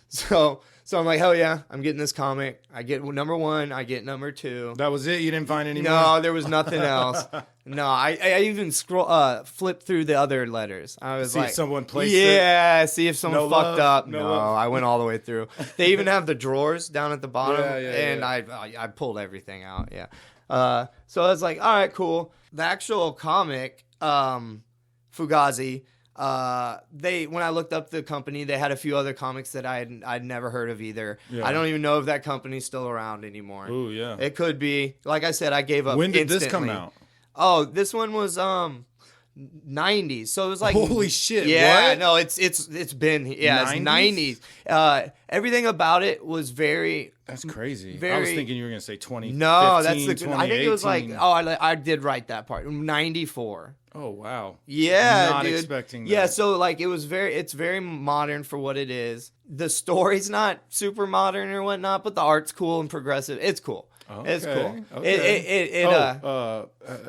So I'm like, hell yeah, I'm getting this comic. I get #1, I get #2. That was it? You didn't find any more? No, there was nothing else. No, I even flipped through the other letters. I was see like, if someone placed it. Yeah, see if someone fucked up. No, I went all the way through. They even have the drawers down at the bottom, and yeah. I pulled everything out. Yeah. So I was like, all right, cool. The actual comic, Fugazi. When I looked up the company, they had a few other comics that I'd never heard of either. Yeah. I don't even know if that company's still around anymore. Oh yeah, it could be. Like I said, I gave up. When did instantly. this come out? Oh, this one was 90s. So it was like holy shit. Yeah, what? no, it's been 90s. It's 90s. Everything about it was very. That's crazy. I was thinking you were gonna say 20. No, that's the. I think it was like I did write that part. 94. Oh wow. Yeah, not dude. expecting that. Yeah, so like it's very modern for what it is. The story's not super modern or whatnot, but the art's cool and progressive. It's cool. Okay. It's cool. Okay.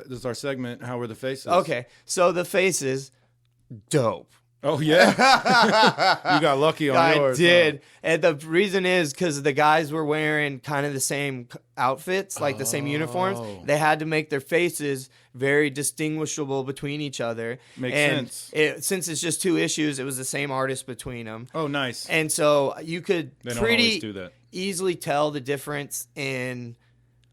This is our segment. How were the faces? Okay, so the faces, dope. Oh yeah, you got lucky on yours. I did, and the reason is because the guys were wearing kind of the same outfits, like the same uniforms. They had to make their faces very distinguishable between each other. Makes sense. Since it's just 2 issues, it was the same artist between them. Oh, nice. And so you could pretty easily tell the difference in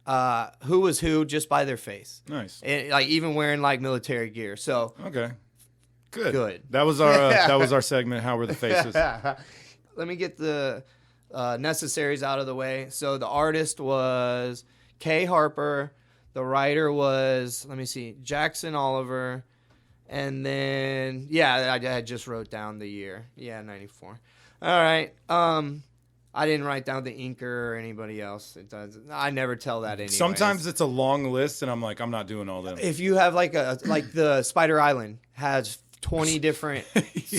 who was who just by their face. Nice. And, like even wearing like military gear. So okay. Good. That was our segment. How were the faces? Let me get the necessaries out of the way. So the artist was Kay Harper. The writer was, let me see, Jackson Oliver. And then, I just wrote down the year. Yeah, 94. All right. I didn't write down the inker or anybody else. It does. I never tell that anyway. Sometimes it's a long list, and I'm like, I'm not doing all them. If you have like the Spider Island has 20 different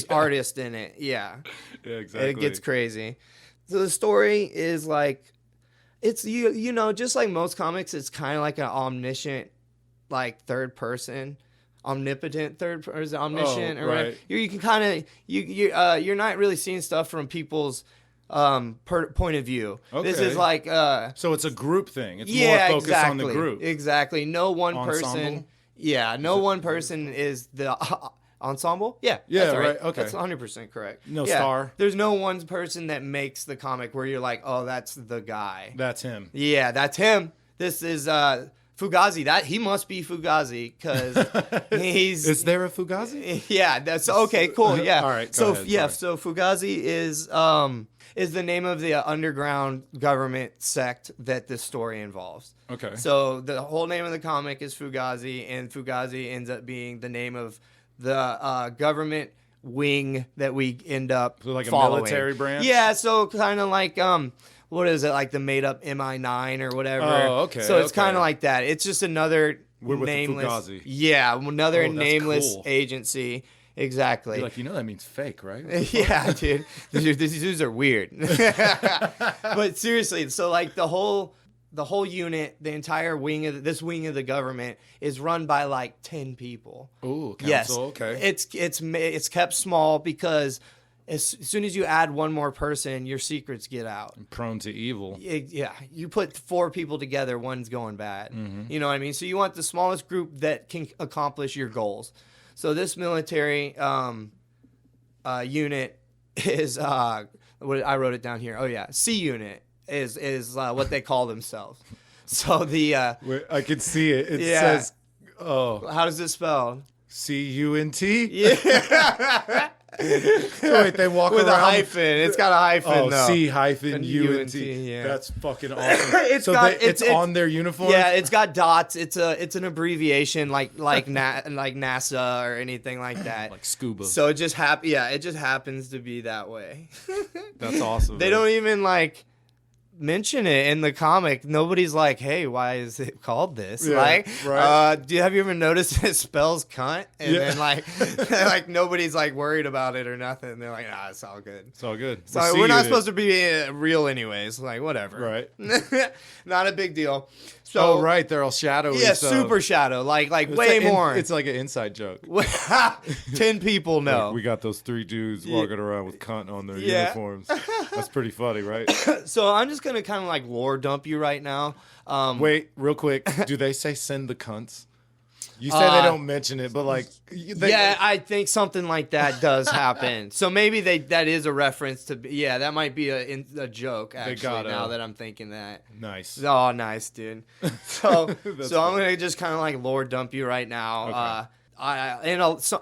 artists in it. Yeah, exactly. It gets crazy. So the story is like, it's you know, just like most comics, it's kind of like an omniscient, like third person, omnipotent third person, omniscient or whatever. You can kind of you're not really seeing stuff from people's point of view. Okay. This is like so it's a group thing. It's more focused on the group. Exactly. No one Ensemble? Person. Yeah, no one person is the ensemble. Yeah, that's right. Okay, that's 100% correct. No star. There's no one person that makes the comic where you're like, oh, that's the guy. That's him. Yeah, that's him. This is Fugazi. That he must be Fugazi because he's. Is there a Fugazi? Yeah, that's okay. Cool. Yeah. All right. So ahead, so Fugazi is the name of the underground government sect that this story involves. Okay. So the whole name of the comic is Fugazi, and Fugazi ends up being the name of the government wing that we end up like following. A military branch? Yeah, so kind of like what is it, like the made up MI9 or whatever. Oh, okay. So it's kind of like that. It's just another We're with nameless Fugazi. Yeah, another nameless cool. agency. Exactly. You're like, that means fake, right? Yeah, dude. These dudes are weird. But seriously, so like the whole the whole unit, the entire wing of this wing of the government is run by like 10 people. Ooh, council, yes. okay. It's kept small because as soon as you add one more person, your secrets get out. Prone to evil. Yeah, you put 4 people together, one's going bad. You know what I mean? So you want the smallest group that can accomplish your goals. So this military unit is what I wrote it down here. Oh yeah, C unit is what they call themselves. So the I can see it. It says, oh, how does it spell? CUNT. Yeah. So wait, they walk with around a hyphen. It's got a hyphen. Oh, though. C-UNT. Yeah. That's fucking awesome. It's on their uniform. Yeah, it's got dots. It's an abbreviation like NASA or anything like that. Like scuba. So it just happens to be that way. That's awesome. They don't even like mention it in the comic. Nobody's like, hey, why is it called this? Yeah, like, right. have you ever noticed it spells cunt? And then like nobody's like worried about it or nothing. They're like, nah, it's all good. It's all good. So we're not supposed to be real anyways. Like, whatever. Right. Not a big deal. So, right. They're all shadowy. Yeah, so. super shadow. Like way more. It's like an inside joke. 10 people know. Like, we got those 3 dudes walking around with cunt on their uniforms. That's pretty funny, right? So I'm just going to kind of like lore dump you right now. Wait, real quick. Do they say send the cunts? You say they don't mention it, but like... I think something like that does happen. So maybe that is a reference to... Yeah, that might be a joke, actually, now that I'm thinking that. Nice. Oh, nice, dude. So I'm going to just kind of like lore dump you right now. Okay.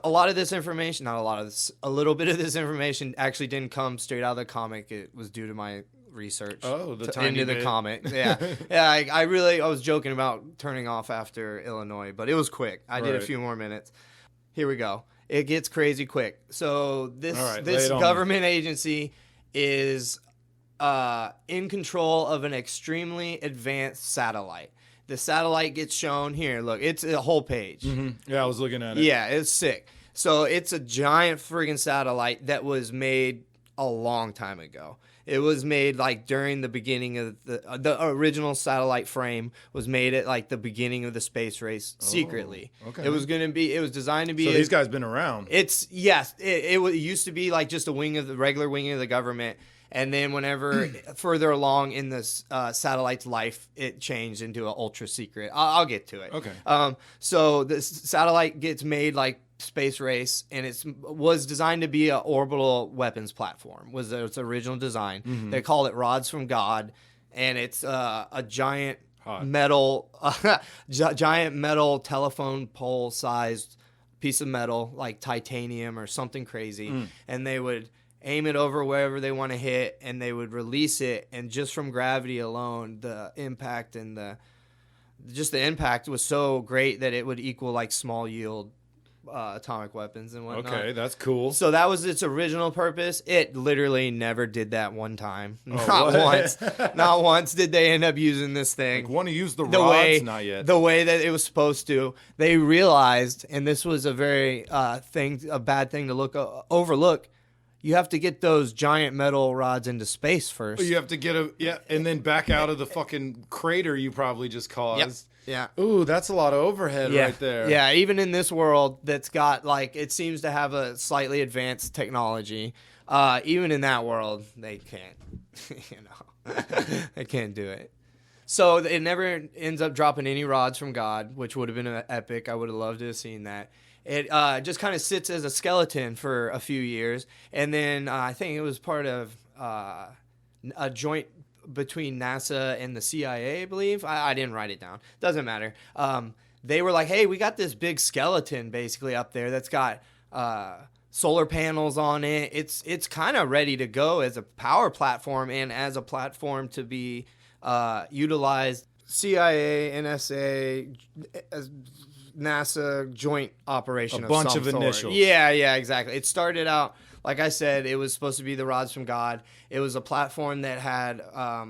A lot of this information, not a lot of this, a little bit of this information actually didn't come straight out of the comic. It was due to my research into the comic. Yeah. I was joking about turning off after Illinois, but it was quick. I did a few more minutes. Here we go. It gets crazy quick. So this government agency is in control of an extremely advanced satellite. The satellite gets shown here. Look, it's a whole page. Mm-hmm. Yeah, I was looking at it. Yeah, it's sick. So it's a giant friggin' satellite that was made a long time ago. It was made like during the beginning of the original satellite frame was made at like the beginning of the space race secretly. Okay. It was designed to be. So these guys been around. It used to be like just a regular wing of the government. And then whenever further along in this satellite's life, it changed into an ultra secret. I'll get to it. Okay. So the satellite gets made like space race, and it was designed to be an orbital weapons platform. Was its original design. Mm-hmm. They call it rods from God, and it's a giant metal telephone pole sized piece of metal, like titanium or something crazy, and they would aim it over wherever they want to hit, and they would release it, and just from gravity alone, the impact and the impact was so great that it would equal like small yield atomic weapons and whatnot. Okay, that's cool. So that was its original purpose. It literally never did that one time. Once. Not once did they end up using this thing. Like, want to use the rods? Not yet. The way that it was supposed to. They realized, and this was a very bad thing to overlook. You have to get those giant metal rods into space first. You have to get and then back out of the fucking crater you probably just caused. Yep. Yeah. Ooh, that's a lot of overhead right there. Yeah, even in this world that's got like it seems to have a slightly advanced technology. Even in that world, they can't. They can't do it. So it never ends up dropping any rods from God, which would have been an epic. I would have loved to have seen that. It just kind of sits as a skeleton for a few years, and then I think it was part of a joint between NASA and the CIA, I believe. I didn't write it down. Doesn't matter. They were like, hey, we got this big skeleton basically up there that's got solar panels on it. It's kind of ready to go as a power platform and as a platform to be utilized. CIA, NSA, NASA joint operation. A bunch of initials. Yeah, exactly. It started out, like I said, it was supposed to be the rods from God. It was a platform that had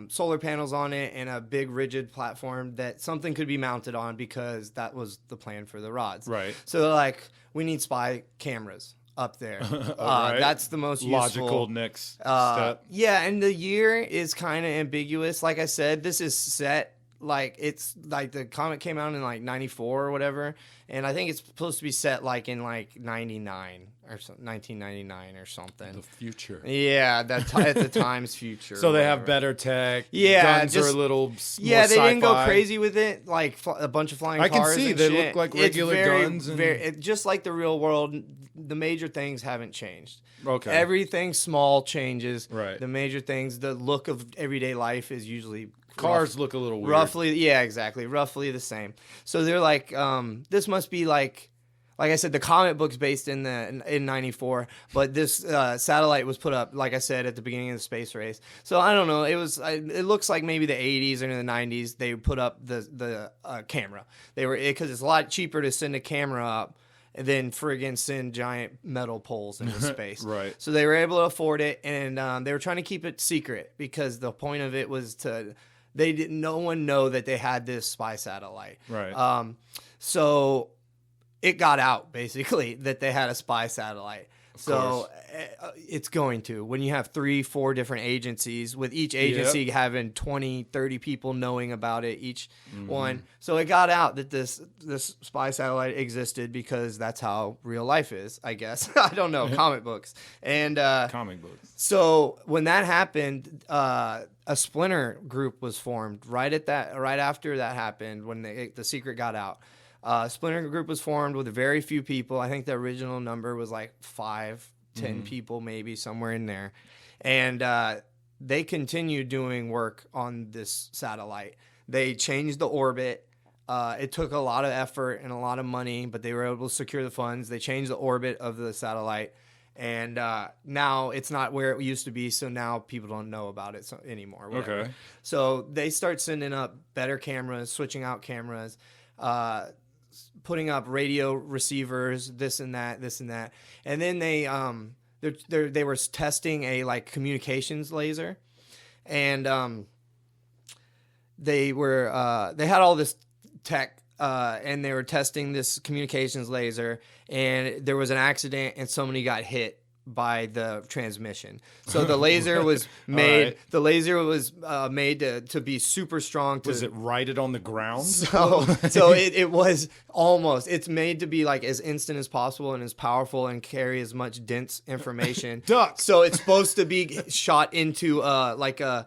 solar panels on it and a big rigid platform that something could be mounted on because that was the plan for the rods. Right. So they're like, we need spy cameras up there. Right. That's the most logical next step. Yeah, and the year is kind of ambiguous. Like I said, this is set like it's like the comic came out in like 94 or whatever, and I think it's supposed to be set like in like 99 or 1999 or something. The future. Yeah, at the time's future. So they have better tech. Yeah, guns are a little more they didn't go sci-fi. crazy with it, like a bunch of flying I can cars. see and they shit. look like regular guns. And... just like the real world. The major things haven't changed. Okay. Everything small changes. Right. The major things, the look of everyday life is usually cars look a little weird. Roughly the same. So they're like, this must be like I said, the comic book's based in 94, but this satellite was put up, like I said, at the beginning of the space race. So I don't know. It looks like maybe the 80s or the 90s they put up the camera. Because it's a lot cheaper to send a camera up than friggin' send giant metal poles into space. Right. So they were able to afford it, and they were trying to keep it secret because the point of it was no one know that they had this spy satellite. Right. So it got out basically that they had a spy satellite. So it's going to, when you have 3-4 different agencies, with each agency having 20-30 people knowing about it, each one. So it got out that this spy satellite existed because that's how real life is, I guess. I don't know, comic books. And comic books. So when that happened, a splinter group was formed right after that happened, when the secret got out. Splinter group was formed with very few people. I think the original number was like 5-10 people, maybe somewhere in there. And they continued doing work on this satellite. They changed the orbit. It took a lot of effort and a lot of money, but they were able to secure the funds. They changed the orbit of the satellite. And now it's not where it used to be, so now people don't know about it anymore. Whatever. Okay. So they start sending up better cameras, switching out cameras, putting up radio receivers, this and that, and then they were testing a like communications laser, and they had all this tech, and they were testing this communications laser, and there was an accident, and somebody got hit by the transmission. So the laser was made. Right. The laser was made to be super strong. Was it righted on the ground? So it was almost. It's made to be like as instant as possible and as powerful and carry as much dense information. Duck. So it's supposed to be shot into like a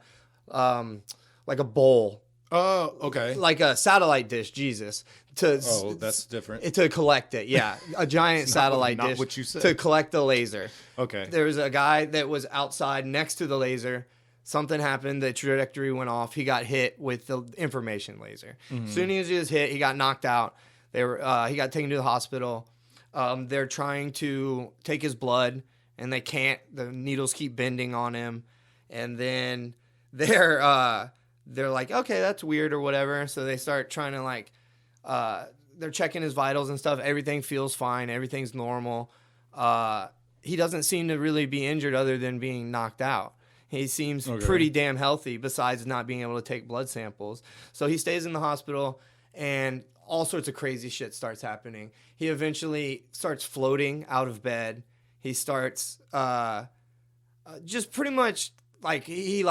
bowl. Oh, okay. Like a satellite dish. Jesus. That's different. To collect it, yeah. A giant satellite dish what you said. to collect the laser. Okay. There was a guy that was outside next to the laser. Something happened. The trajectory went off. He got hit with the information laser. As soon as he was hit, he got knocked out. He got taken to the hospital. They're trying to take his blood, and they can't. The needles keep bending on him. And then they're like, okay, that's weird or whatever. So they start trying to like... they're checking his vitals and stuff. Everything feels fine. Everything's normal. He doesn't seem to really be injured other than being knocked out. He seems pretty damn healthy besides not being able to take blood samples. So he stays in the hospital, and all sorts of crazy shit starts happening. He eventually starts floating out of bed. He starts just pretty much like he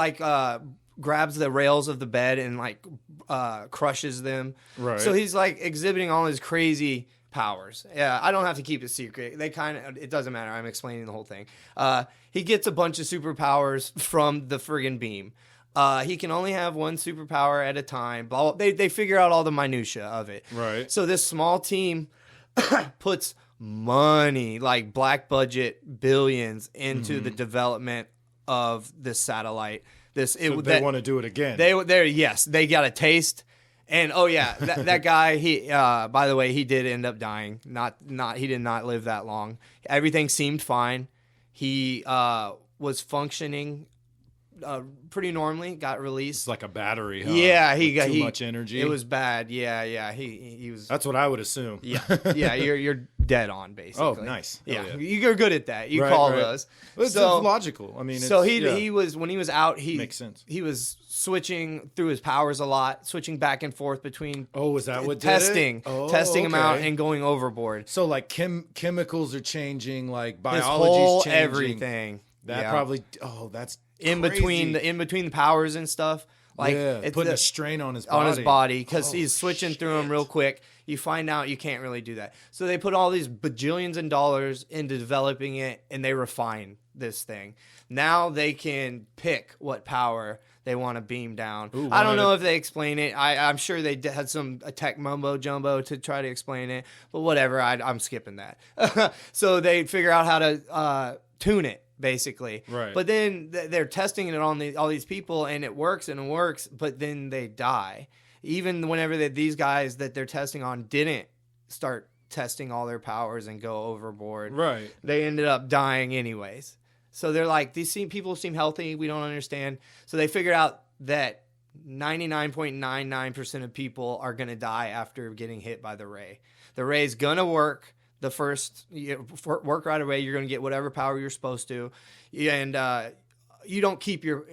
grabs the rails of the bed and like crushes them. Right. So he's like exhibiting all his crazy powers. Yeah, I don't have to keep it secret. It doesn't matter. I'm explaining the whole thing. He gets a bunch of superpowers from the friggin' beam. He can only have one superpower at a time. Blah, blah. They figure out all the minutia of it. Right. So this small team puts money, like black budget billions, into the development of this satellite. They want to do it again. They got a taste, and that guy. He by the way, he did end up dying. He did not live that long. Everything seemed fine. He was functioning pretty normally. Got released. It's like a battery. Huh? Yeah, he got too much energy. It was bad. Yeah. He was. That's what I would assume. Yeah. You're dead on basically. Oh, nice. Yeah, you're good at that. You call those. Well, it's logical. I mean, he was when he was out. He makes sense. He was switching through his powers a lot, switching back and forth between. Oh, is that what testing? Did it? Testing them out and going overboard. So like chemicals are changing, like biology's whole changing. Everything. That probably. Oh, that's in crazy. between the powers and stuff. Like it's putting a strain on his body. Because he's switching through them real quick. You find out you can't really do that. So they put all these bajillions of dollars into developing it, and they refine this thing. Now they can pick what power they want to beam down. Ooh, I don't know if they explain it. I'm sure they had some tech mumbo jumbo to try to explain it, but whatever. I'm skipping that. So they figure out how to tune it, basically. Right. But then they're testing it on all these people, and it works, but then they die. Even whenever these guys that they're testing on didn't start testing all their powers and go overboard, right? They ended up dying anyways. So they're like, people seem healthy. We don't understand. So they figured out that 99.99% of people are going to die after getting hit by the ray. The ray's going to work. The first work right away. You're going to get whatever power you're supposed to. And you don't keep your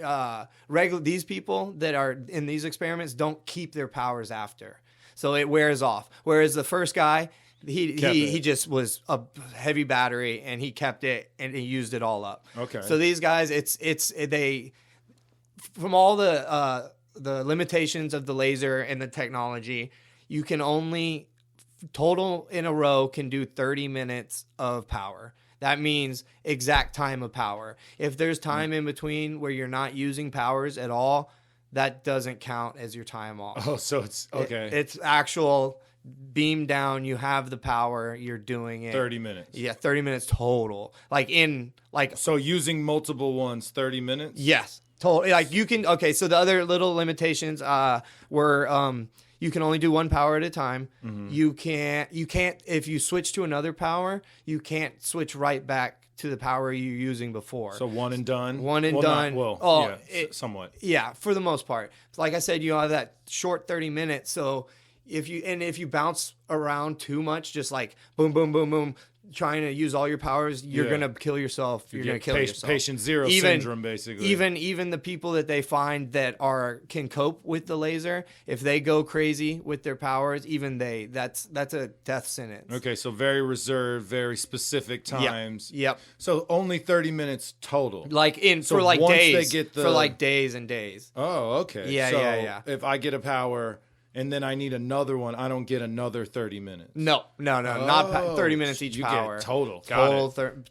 these people that are in these experiments don't keep their powers after. So it wears off. Whereas the first guy, he just was a heavy battery and he kept it and he used it all up. Okay. So these guys, they from all the limitations of the laser and the technology, you can only total in a row can do 30 minutes of power. That means exact time of power. If there's time in between where you're not using powers at all, that doesn't count as your time off. Oh, so it's okay. It's actual beam down. You have the power. You're doing it. 30 minutes. Yeah, 30 minutes total. So using multiple ones, 30 minutes? Yes. Totally. Like you can. Okay. So the other little limitations were you can only do one power at a time. Mm-hmm. You can't if you switch to another power, you can't switch right back to the power you're using before. So one and done. Somewhat. Yeah, for the most part. Like I said, you have that short 30 minutes. So if you bounce around too much, just like boom, boom, boom, boom, trying to use all your powers, you're gonna kill yourself. You're gonna kill yourself. Patient zero syndrome, basically. Even the people that they find that can cope with the laser, if they go crazy with their powers, that's a death sentence. Okay, so very reserved, very specific times. Yep. So only 30 minutes total. For days and days. Oh, okay. Yeah. If I get a power and then I need another one, I don't get another 30 minutes. No, not 30 minutes each power. Get total.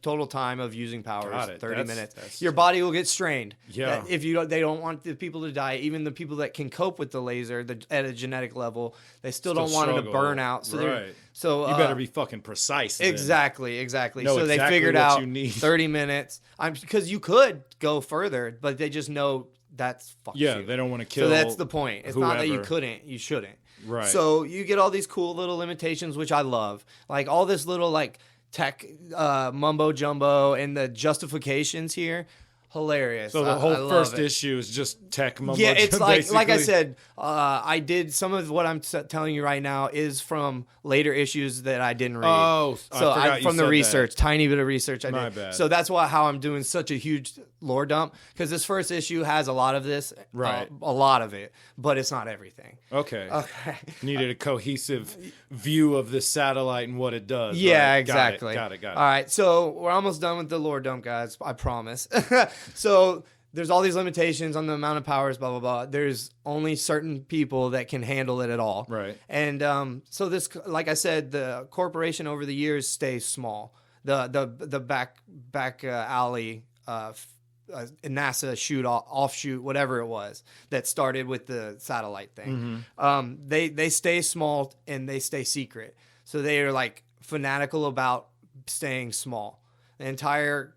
Total time of using powers. 30 minutes. Your That's body will get strained. Yeah. They don't want the people to die. Even the people that can cope with the laser at a genetic level, they still don't want them to burn out. So right. So you better be fucking precise. Then. Exactly. Know so exactly they figured what out you need. 30 minutes. Because you could go further, but they just know that's fuck you. They don't want to kill. So that's the point. It's whoever. not that you couldn't, you shouldn't. Right. So you get all these cool little limitations, which I love. Like all this little like tech mumbo jumbo and the justifications here. Hilarious. So the whole first issue is just tech mumbo. Yeah, it's like I said, I did some of what I'm telling you right now is from later issues that I didn't read. Oh, so from the research, that. Tiny bit of research I did. My bad. So that's how I'm doing such a huge lore dump, because this first issue has a lot of this, right? A lot of it, but it's not everything. Okay. Needed a cohesive view of this satellite and what it does. Yeah, right? exactly. Got it. All right, so we're almost done with the lore dump, guys. I promise. So there's all these limitations on the amount of powers, blah, blah, blah. There's only certain people that can handle it at all. Right. And so this, like I said, the corporation over the years stays small. The back alley NASA offshoot, whatever it was, that started with the satellite thing. Mm-hmm. They stay small and they stay secret. So they are like fanatical about staying small. The entire...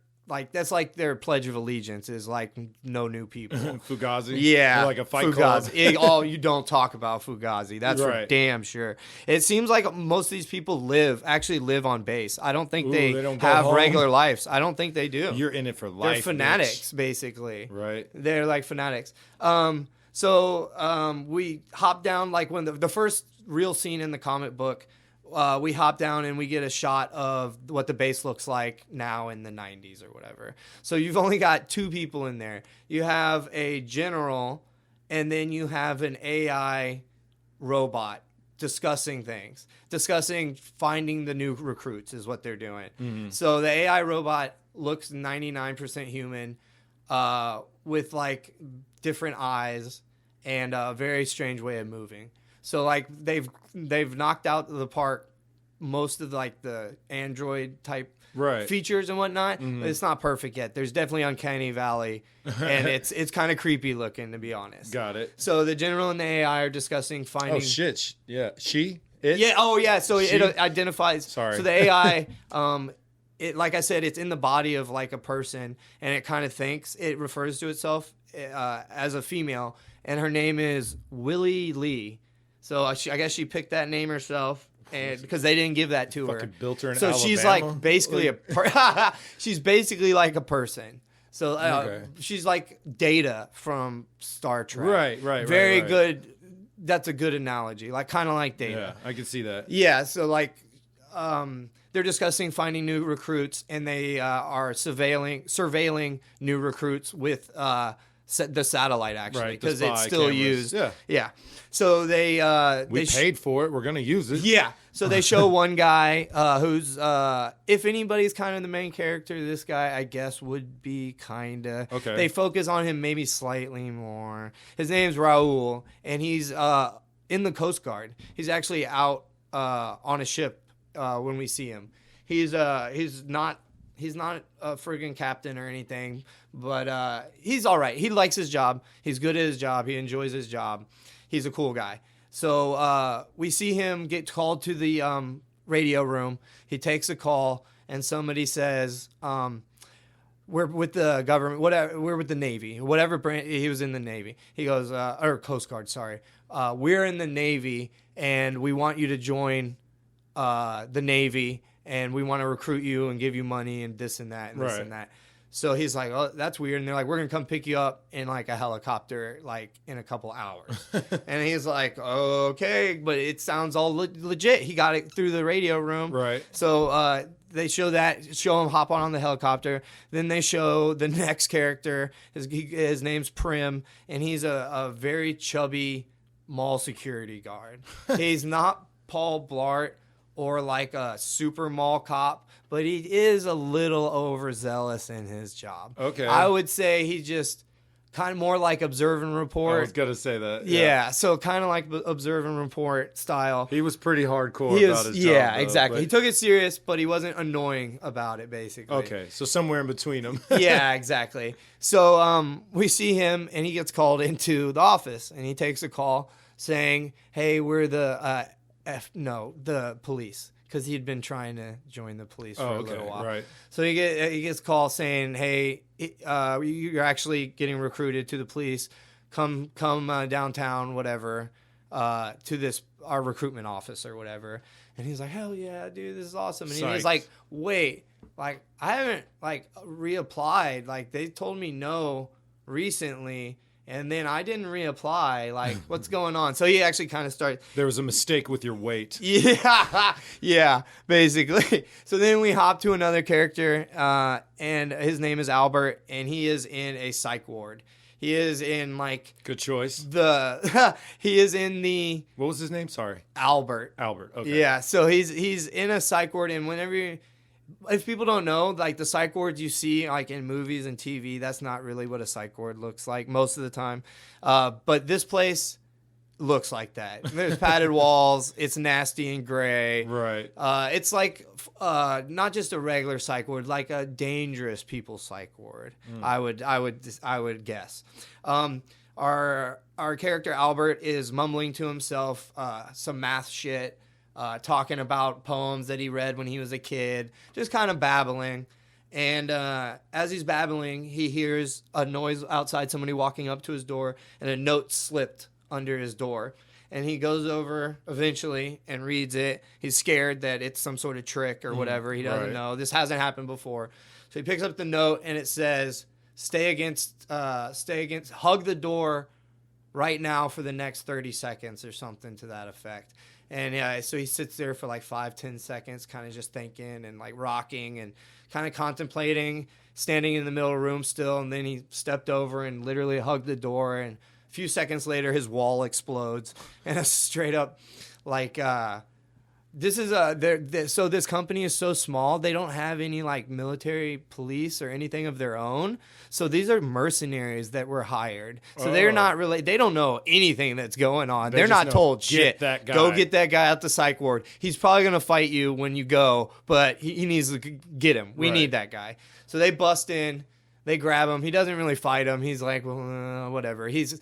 that's like their pledge of allegiance is like no new people. Fugazi? Yeah. Or like a fight Fugazi. You don't talk about Fugazi. That's right. for damn sure. It seems like most of these people actually live on base. I don't think they don't go have home? regular lives. I don't think they do. You're in it for life. They're fanatics, basically. Right. They're like fanatics. So we hop down, like when the first real scene in the comic book, we hop down and we get a shot of what the base looks like now in the 90s or whatever. So you've only got two people in there. You have a general, and then you have an AI robot discussing finding the new recruits is what they're doing. Mm-hmm. So the AI robot looks 99% human, with like different eyes and a very strange way of moving. So like they've knocked out of the park most of like the android type features and whatnot. But it's not perfect yet. There's definitely Uncanny Valley, and it's kind of creepy looking, to be honest. Got it. So the general and the AI are discussing finding. Oh shit! Yeah, she. It? Yeah. Oh yeah. So she? it identifies. Sorry. So the AI, it like I said, it's in the body of like a person, and it kind of thinks. It refers to itself as a female, and her name is Willie Lee. So I guess she picked that name herself. And because they didn't give that to her, built her in so Alabama? She's like basically she's basically like a person. So she's like Data from Star Trek. Right. Very good. That's a good analogy. Like kind of like Data. Yeah, I can see that. Yeah. So like, they're discussing finding new recruits, and they are surveilling new recruits with the satellite actually, because it's still used. Yeah. So they paid for it. We're gonna use it. Yeah. So they show one guy who's if anybody's kind of the main character, this guy I guess would be kind of. Okay. They focus on him maybe slightly more. His name's Raul, and he's in the Coast Guard. He's actually out on a ship when we see him. He's not a friggin' captain or anything, but he's all right. He likes his job. He's good at his job. He enjoys his job. He's a cool guy. So we see him get called to the radio room. He takes a call, and somebody says, we're with the government, whatever. We're with the Navy, whatever brand. He was in the Navy. He goes, or Coast Guard, sorry. We're in the Navy, and we want you to join the Navy, and we want to recruit you and give you money and this and that and this and that. So he's like, oh, that's weird. And they're like, we're going to come pick you up in like a helicopter, like in a couple hours. And he's like, okay, but it sounds all legit. He got it through the radio room. Right. So they show him hop on the helicopter. Then they show the next character. His name's Prim, and he's a very chubby mall security guard. He's not Paul Blart or like a super mall cop, but he is a little overzealous in his job. Okay. I would say he just kind of more like Observe and Report. I was going to say that. Yeah, so kind of like Observe and Report style. He was pretty hardcore about his job. Yeah, exactly. He took it serious, but he wasn't annoying about it, basically. Okay, so somewhere in between them. Yeah, exactly. So we see him, and he gets called into the office, and he takes a call saying, hey, we're the police, because he'd been trying to join the police for a little while. Right. So he gets a call saying, "Hey, you're actually getting recruited to the police. Come downtown, whatever, to our recruitment office or whatever." And he's like, "Hell yeah, dude, this is awesome." And he's like, "Wait, like I haven't like reapplied. Like they told me no recently." And then I didn't reapply. Like, what's going on? So he actually kind of started. There was a mistake with your weight. Yeah, basically. So then we hop to another character, and his name is Albert, and he is in a psych ward. He is in like good choice. He is in the. What was his name? Sorry, Albert. Okay. Yeah. So he's in a psych ward, and if people don't know, like the psych wards you see like in movies and TV, that's not really what a psych ward looks like most of the time. But this place looks like that. There's padded walls. It's nasty and gray. Right. It's like not just a regular psych ward, like a dangerous people psych ward. I would guess. Our character Albert is mumbling to himself some math shit. Talking about poems that he read when he was a kid, just kind of babbling. And as he's babbling, he hears a noise outside, somebody walking up to his door, and a note slipped under his door. And he goes over eventually and reads it. He's scared that it's some sort of trick or whatever. He doesn't know. This hasn't happened before. So he picks up the note, and it says, hug the door right now for the next 30 seconds or something to that effect. And so he sits there for like 5-10 seconds, kind of just thinking and like rocking and kind of contemplating, standing in the middle of the room still. And then he stepped over and literally hugged the door. And a few seconds later, his wall explodes. And a straight up like This is so this company is so small, they don't have any like military police or anything of their own. So these are mercenaries that were hired. So they're not really, they don't know anything that's going on. They're not told shit. That guy. Go get that guy out the psych ward. He's probably going to fight you when you go, but he needs to get him. We need that guy. So they bust in, they grab him. He doesn't really fight him. He's like, well, whatever. He's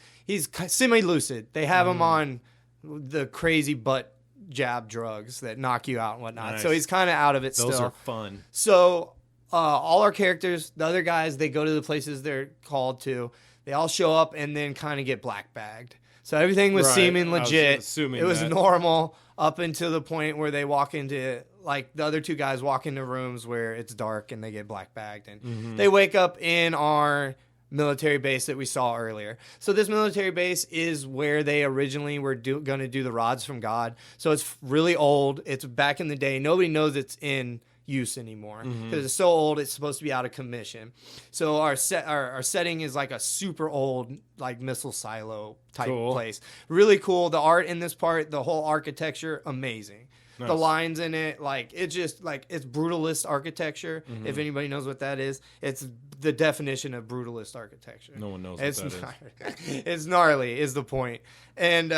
semi-lucid. They have him on the crazy butt jab drugs that knock you out and whatnot. Nice. So he's kind of out of it. Those still. are fun. So all our characters, the other guys, they go to the places they're called to. They all show up and then kind of get black bagged. So everything was seeming legit. It was normal up until the point where they walk into, like, the other two guys walk into rooms where it's dark and they get black bagged. And they wake up in our military base that we saw earlier. So this military base is where they originally were going to do the rods from God. So it's really old. It's back in the day. Nobody knows it's in use anymore because it's so old. It's supposed to be out of commission. So our setting is like a super old like missile silo type place. Really cool. The art in this part, the whole architecture, amazing. Nice. The lines in it, like, it's just like, it's brutalist architecture. If anybody knows what that is, it's the definition of brutalist architecture. No one knows what that is. It's gnarly is the point. And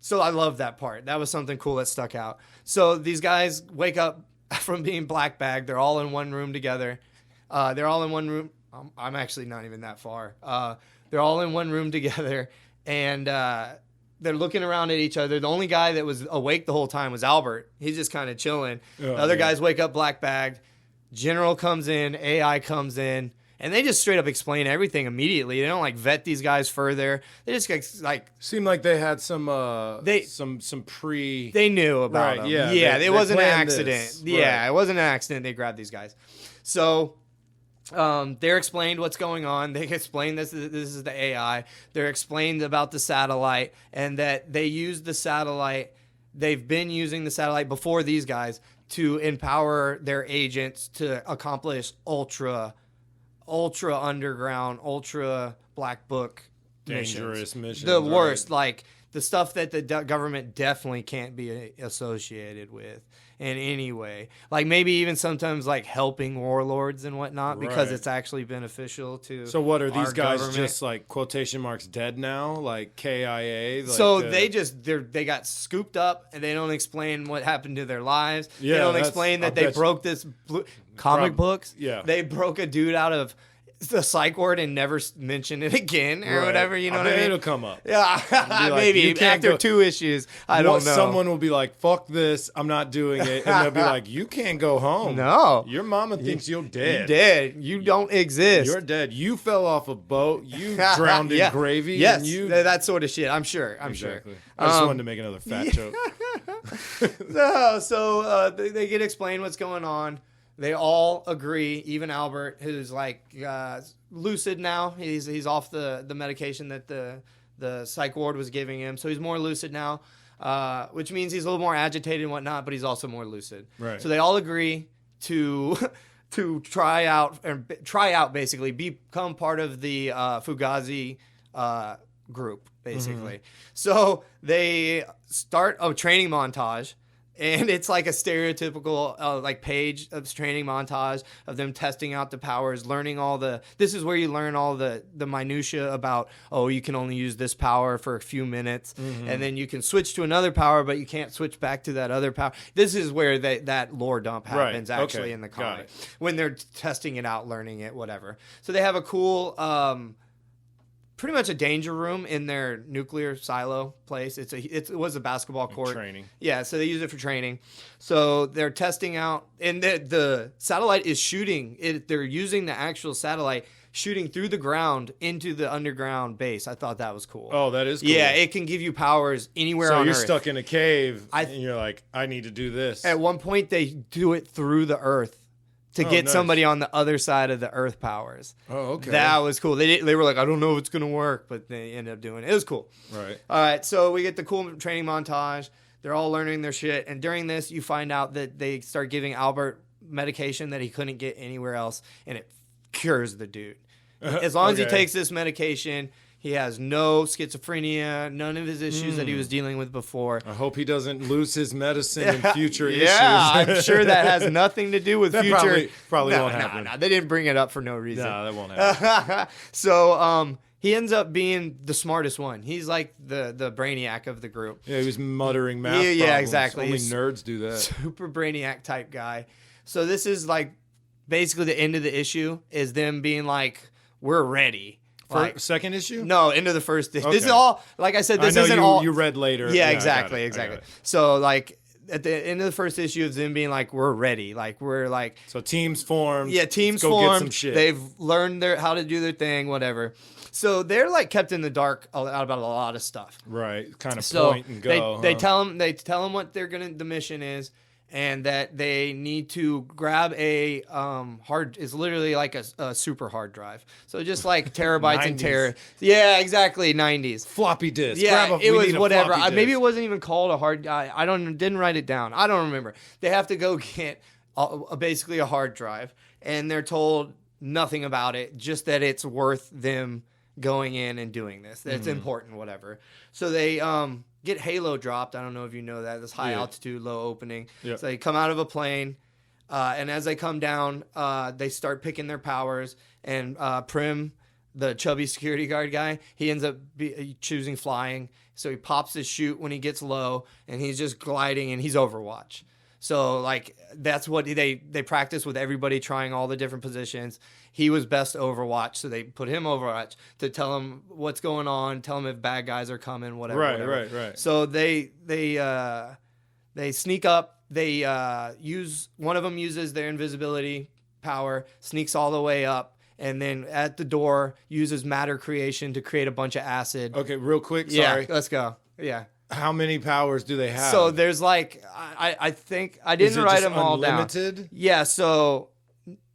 so I love that part. That was something cool that stuck out. So these guys wake up from being black bagged. They're all in one room together. They're all in one room. I'm actually not even that far. They're all in one room together, and they're looking around at each other. The only guy that was awake the whole time was Albert. He's just kind of chilling. The other guys wake up black bagged. General comes in, AI comes in, and they just straight up explain everything immediately. They don't like vet these guys further. They just like seemed like they had some pre. They knew about them. Yeah, it wasn't an accident. Yeah, it wasn't an accident. They grabbed these guys. So they're explained what's going on. They explain this is the AI. They're explained about the satellite and that they used the satellite. They've been using the satellite before these guys to empower their agents to accomplish ultra underground, ultra black book dangerous missions. The worst, like the stuff that the government definitely can't be associated with in any way. Like maybe even sometimes like helping warlords and whatnot because it's actually beneficial to. So what are these guys government. Just like quotation marks dead now? Like KIA? Like so they got scooped up and they don't explain what happened to their lives. Yeah, they don't explain that they broke this comic books. Yeah. They broke a dude out of the psych ward and never mention it again or whatever, you know what I mean? It'll come up. Yeah, like, maybe after 2 issues. I don't know. Someone will be like, fuck this, I'm not doing it. And they'll be like, you can't go home. No. Your mama thinks you're dead. You're dead. You don't exist. You're dead. You fell off a boat. You drowned in gravy. Yes, and that sort of shit. I'm sure. I just wanted to make another fat joke. So they get explained what's going on. They all agree, even Albert, who's like lucid now. He's off the medication that the psych ward was giving him, so he's more lucid now, which means he's a little more agitated and whatnot, but he's also more lucid. Right. So they all agree to try out basically, become part of the Fugazi group, basically. So they start a training montage. And it's like a stereotypical like page of training montage of them testing out the powers, learning this is where you learn all the minutia about, you can only use this power for a few minutes. And then you can switch to another power, but you can't switch back to that other power. This is where that lore dump happens actually in the comic. When they're testing it out, learning it, whatever. So they have a cool... pretty much a danger room in their nuclear silo place. It was a basketball court. Training. Yeah, so they use it for training. So they're testing out, and the satellite is shooting. They're using the actual satellite shooting through the ground into the underground base. I thought that was cool. Oh, that is cool. Yeah, it can give you powers anywhere on Earth. So you're stuck in a cave, and you're like, I need to do this. At one point, they do it through the Earth. To get somebody on the other side of the Earth powers. Oh, okay. That was cool. They were like, I don't know if it's going to work, but they ended up doing it. It was cool. Right. All right, so we get the cool training montage. They're all learning their shit. And during this, you find out that they start giving Albert medication that he couldn't get anywhere else, and it cures the dude. As long as he takes this medication, He has no schizophrenia, none of his issues that he was dealing with before. I hope he doesn't lose his medicine in future issues. Yeah, I'm sure that has nothing to do with that future. Probably won't happen. No, they didn't bring it up for no reason. No, that won't happen. So, he ends up being the smartest one. He's like the brainiac of the group. Yeah, he was muttering math problems. Yeah, exactly. Only nerds do that. Super brainiac type guy. So this is like basically the end of the issue is them being like, we're ready. Like, second issue? No, into the first issue. Okay. This is all, like I said, this isn't all. You read later. Yeah, exactly. So like at the end of the first issue of them being like, we're ready. Like we're like. So teams formed. Yeah, teams Let's go formed. Get some shit. They've learned how to do their thing, whatever. So they're like kept in the dark about a lot of stuff. Right. Kind of So point and go. They tell them what the mission is. And that they need to grab a it's literally like a super hard drive. So just like terabytes and tera. Yeah, exactly, 90s. Floppy disk. Yeah, it was whatever. Maybe it wasn't even called a hard. Didn't write it down. I don't remember. They have to go get basically a hard drive, and they're told nothing about it, just that it's worth them going in and doing this. That's important, whatever. So they get Halo dropped. I don't know if you know that. This high altitude, low opening. Yep. So they come out of a plane, and as they come down, they start picking their powers. And Prim, the chubby security guard guy, he ends up choosing flying. So he pops his chute when he gets low, and he's just gliding, and he's Overwatch. So like that's what they practice with everybody trying all the different positions. He was best Overwatch, so they put him Overwatch to tell him what's going on, tell him if bad guys are coming, whatever. Right. So they sneak up. They use one of them uses their invisibility power, sneaks all the way up, and then at the door uses matter creation to create a bunch of acid. Okay, real quick. Sorry. Yeah, let's go. Yeah. How many powers do they have? So there's like I think I didn't write them all down. Unlimited? Yeah. So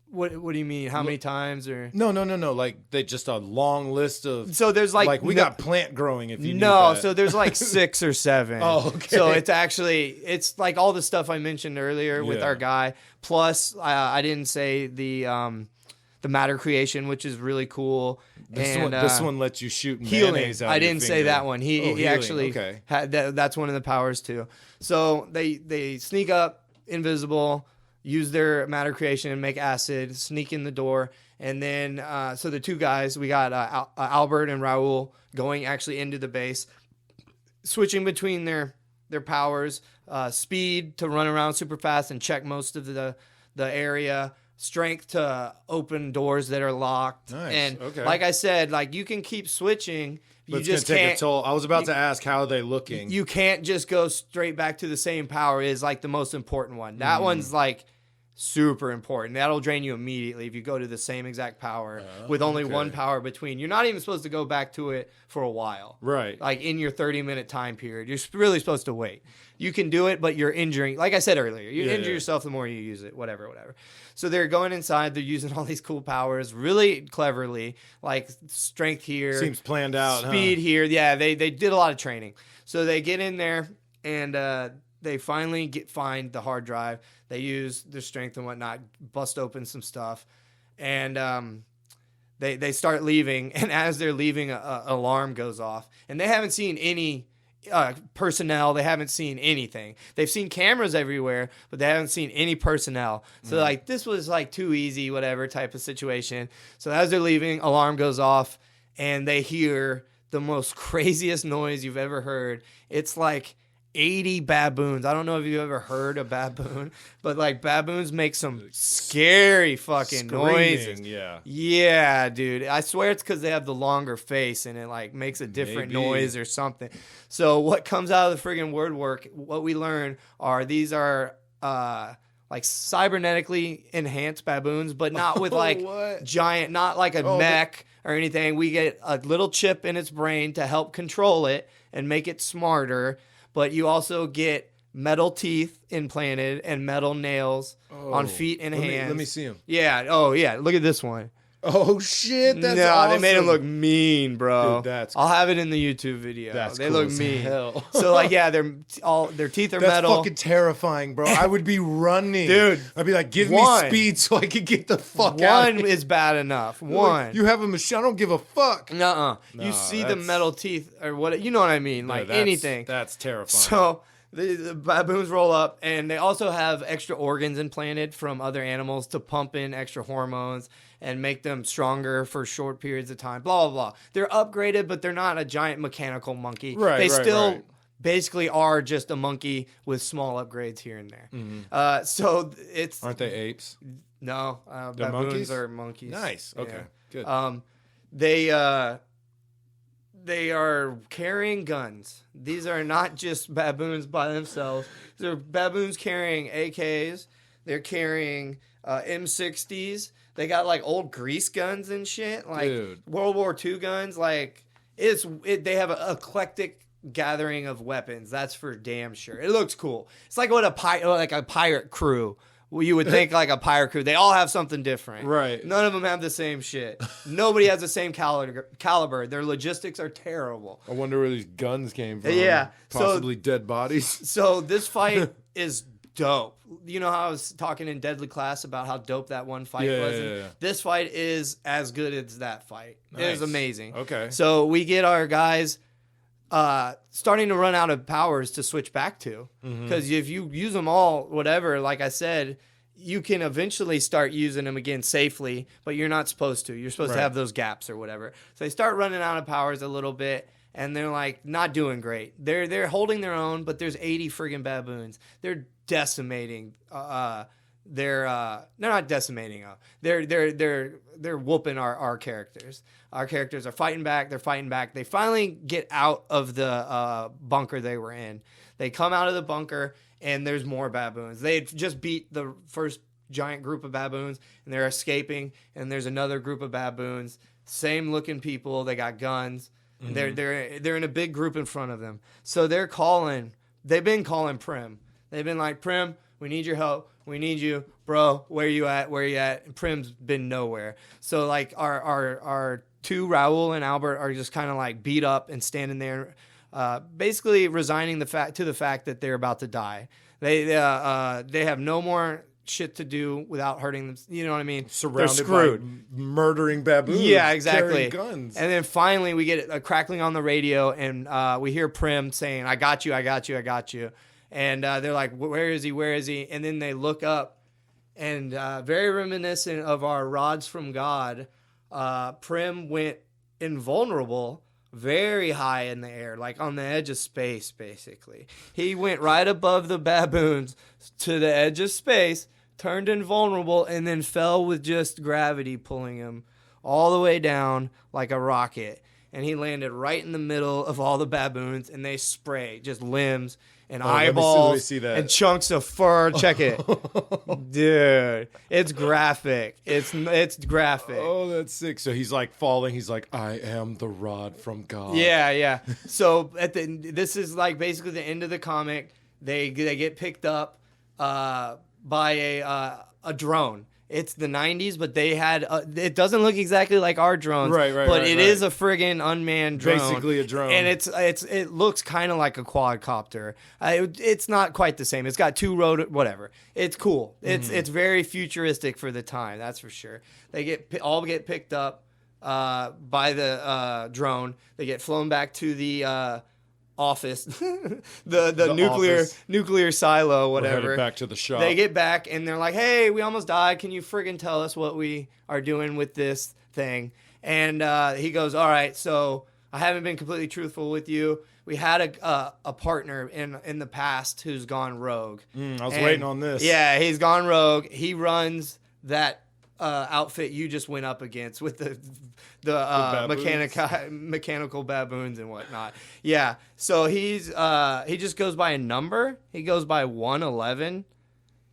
what do you mean? How many times or no? Like they just a long list of. So there's like we got plant growing if you no. That. So there's like 6 or 7. Oh, okay. So it's like all the stuff I mentioned earlier with our guy. Plus I didn't say the matter creation, which is really cool. This one lets you shoot healing. mayonnaise out I of your didn't say finger. that one. He actually had that's one of the powers too. So they sneak up, invisible, use their matter creation and make acid, sneak in the door, and then so the two guys we got Albert and Raul going actually into the base, switching between their powers, speed to run around super fast and check most of the area. Strength to open doors that are locked. Nice. And like I said, like you can keep switching. But you just can't take a toll. I was about to ask, how are they looking? You can't just go straight back to the same power is like the most important one. That one's like super important. That'll drain you immediately if you go to the same exact power with only one power between. You're not even supposed to go back to it for a while. Right. Like in your 30-minute time period. You're really supposed to wait. You can do it, but you're injuring. Like I said earlier, you injure yourself the more you use it, whatever. So they're going inside. They're using all these cool powers really cleverly, like strength here. Seems planned out. Speed here. Yeah, they did a lot of training. So they get in there, and they finally find the hard drive. They use their strength and whatnot, bust open some stuff, and they start leaving. And as they're leaving, an alarm goes off. And they haven't seen any personnel. They haven't seen anything. They've seen cameras everywhere, but they haven't seen any personnel. So like this was like too easy, whatever type of situation. So as they're leaving, alarm goes off, and they hear the most craziest noise you've ever heard. It's like 80 baboons. I don't know if you've ever heard a baboon, but like baboons make some scary fucking noises. Yeah, dude. I swear it's because they have the longer face and it like makes a different noise or something. So what comes out of the friggin' word work, what we learn are these are like cybernetically enhanced baboons, but not with giant, not like a mech or anything. We get a little chip in its brain to help control it and make it smarter. But you also get metal teeth implanted and metal nails on feet and hands. Let me see them. Yeah. Oh, yeah. Look at this one. Oh shit, that's no, awesome. they made him look mean, bro. Dude, that's I'll have it in the YouTube video. They cool look as mean. hell. So like, yeah, their teeth are That's metal. fucking terrifying, bro. I would be running, dude. I'd be like, give me speed so I could get the fuck out. One is bad enough. One. You have a machine. I don't give a fuck. Nuh-uh. No, You see the metal teeth or what? You know what I mean? Like that's, anything. That's terrifying. So the baboons roll up, and they also have extra organs implanted from other animals to pump in extra hormones and make them stronger for short periods of time. Blah, blah, blah. They're upgraded, but they're not a giant mechanical monkey. Right, they right, still right. basically are just a monkey with small upgrades here and there. So it's... Aren't they apes? No. They're baboons monkeys? are monkeys. Nice. Okay, Yeah. good. They are carrying guns. These are not just baboons by themselves. They're baboons carrying AKs. They're carrying M60s. They got like old grease guns and shit, like Dude. World War II guns. Like they have an eclectic gathering of weapons. That's for damn sure. It looks cool. It's like what a pirate crew. Well, you would think like a pirate crew. They all have something different. Right. None of them have the same shit. Nobody has the same caliber. Their logistics are terrible. I wonder where these guns came from. Yeah. Possibly dead bodies. So this fight is dope. You know how I was talking in Deadly Class about how dope that one fight was? Yeah. This fight is as good as that fight. It is Nice. amazing. Okay. So we get our guys starting to run out of powers to switch back to. Because if you use them all, whatever, like I said, you can eventually start using them again safely, but you're not supposed to. You're supposed to have those gaps or whatever. So they start running out of powers a little bit, and they're like not doing great. They're holding their own, but there's 80 friggin' baboons. They're decimating. They're not decimating. They're whooping our characters. Our characters are fighting back. They're fighting back. They finally get out of the bunker they were in. They come out of the bunker, and there's more baboons. They had just beat the first giant group of baboons, and they're escaping. And there's another group of baboons, same looking people. They got guns. Mm-hmm. They're in a big group in front of them. So they're calling. They've been calling Prim. They've been like, Prim, we need your help. We need you, bro. Where you at? Where you at? And Prim's been nowhere. So like our two, Raul and Albert, are just kind of like beat up and standing there, basically resigning the fact that they're about to die. They have no more shit to do without hurting them. You know what I mean? Surrounded by murdering baboons. Yeah, exactly. Carrying guns. And then finally we get a crackling on the radio, and we hear Prim saying, I got you, I got you, I got you. And they're like, where is he? Where is he? And then they look up, and very reminiscent of our rods from God, Prim went invulnerable very high in the air, like on the edge of space, basically. He went right above the baboons to the edge of space, turned invulnerable, and then fell with just gravity pulling him all the way down like a rocket. And he landed right in the middle of all the baboons, and they spray just limbs and eyeballs let me see that. and chunks of fur. Check it. Dude, it's graphic. It's graphic. Oh, that's sick. So he's like falling. He's like, I am the rod from God. Yeah. So this is like basically the end of the comic. They get picked up by a drone. It's the 90s, but they had it doesn't look exactly like our drones, right, but it is a friggin' unmanned drone, basically a drone, and it looks kind of like a quadcopter. It's not quite the same. It's got two whatever. It's cool. It's very futuristic for the time, that's for sure. They all get picked up by the drone. They get flown back to the office, the nuclear silo, whatever. We're headed back to the shop. They get back and they're like, "Hey, we almost died. Can you friggin' tell us what we are doing with this thing?" And he goes, "All right, so I haven't been completely truthful with you. We had a partner in the past who's gone rogue. I was waiting on this. Yeah, he's gone rogue. He runs that outfit you just went up against with the mechanical baboons and whatnot. Yeah, so he just goes by a number. He goes by 111,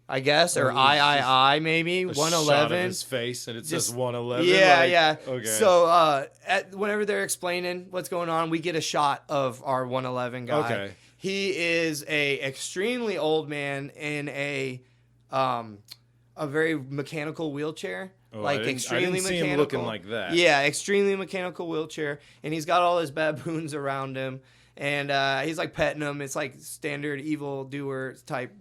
I guess, or I maybe 111. Shot of his face and it says 111. Yeah. Okay. So whenever they're explaining what's going on, we get a shot of our 111 guy. Okay. He is a extremely old man in a very mechanical wheelchair. like extremely I didn't mechanical. see him looking like that. Yeah, extremely mechanical wheelchair, and he's got all his baboons around him, and he's like petting them. It's like standard evil doer type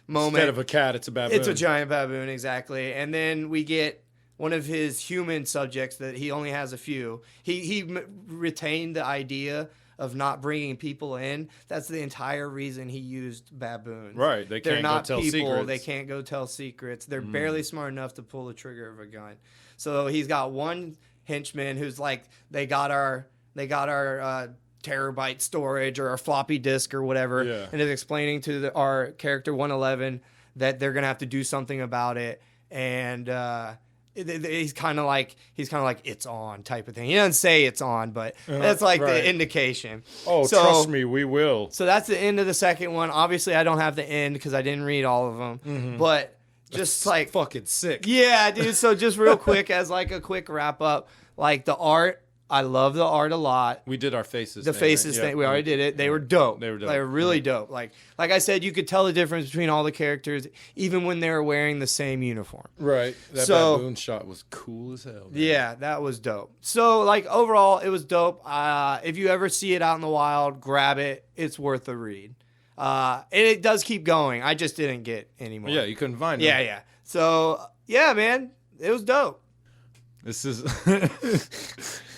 moment. Instead of a cat, it's a baboon. It's a giant baboon, exactly. And then we get one of his human subjects that he only has a few. He retained the idea of not bringing people in. That's the entire reason he used baboons. Right. They're not people. secrets. They can't go tell secrets. They're barely smart enough to pull the trigger of a gun. So he's got one henchman who's like, they got our terabyte storage or our floppy disk or whatever, and is explaining to our character 111 that they're gonna have to do something about it, and he's kind of like it's on type of thing. He doesn't say it's on, but that's like the indication. Oh, so, trust me, we will. So that's the end of the second one. Obviously, I don't have the end because I didn't read all of them, but just that's like fucking sick. Yeah, dude. So just real quick, as like a quick wrap up, like the art. I love the art a lot. We did our faces. The faces thing. We already did it. They were dope. They were really dope. Like I said, you could tell the difference between all the characters, even when they were wearing the same uniform. Right. That baboon shot was cool as hell. Man. Yeah, that was dope. So like overall, it was dope. If you ever see it out in the wild, grab it. It's worth a read. And it does keep going. I just didn't get any more. Yeah, you couldn't find it. Yeah. So yeah, man, it was dope. This is.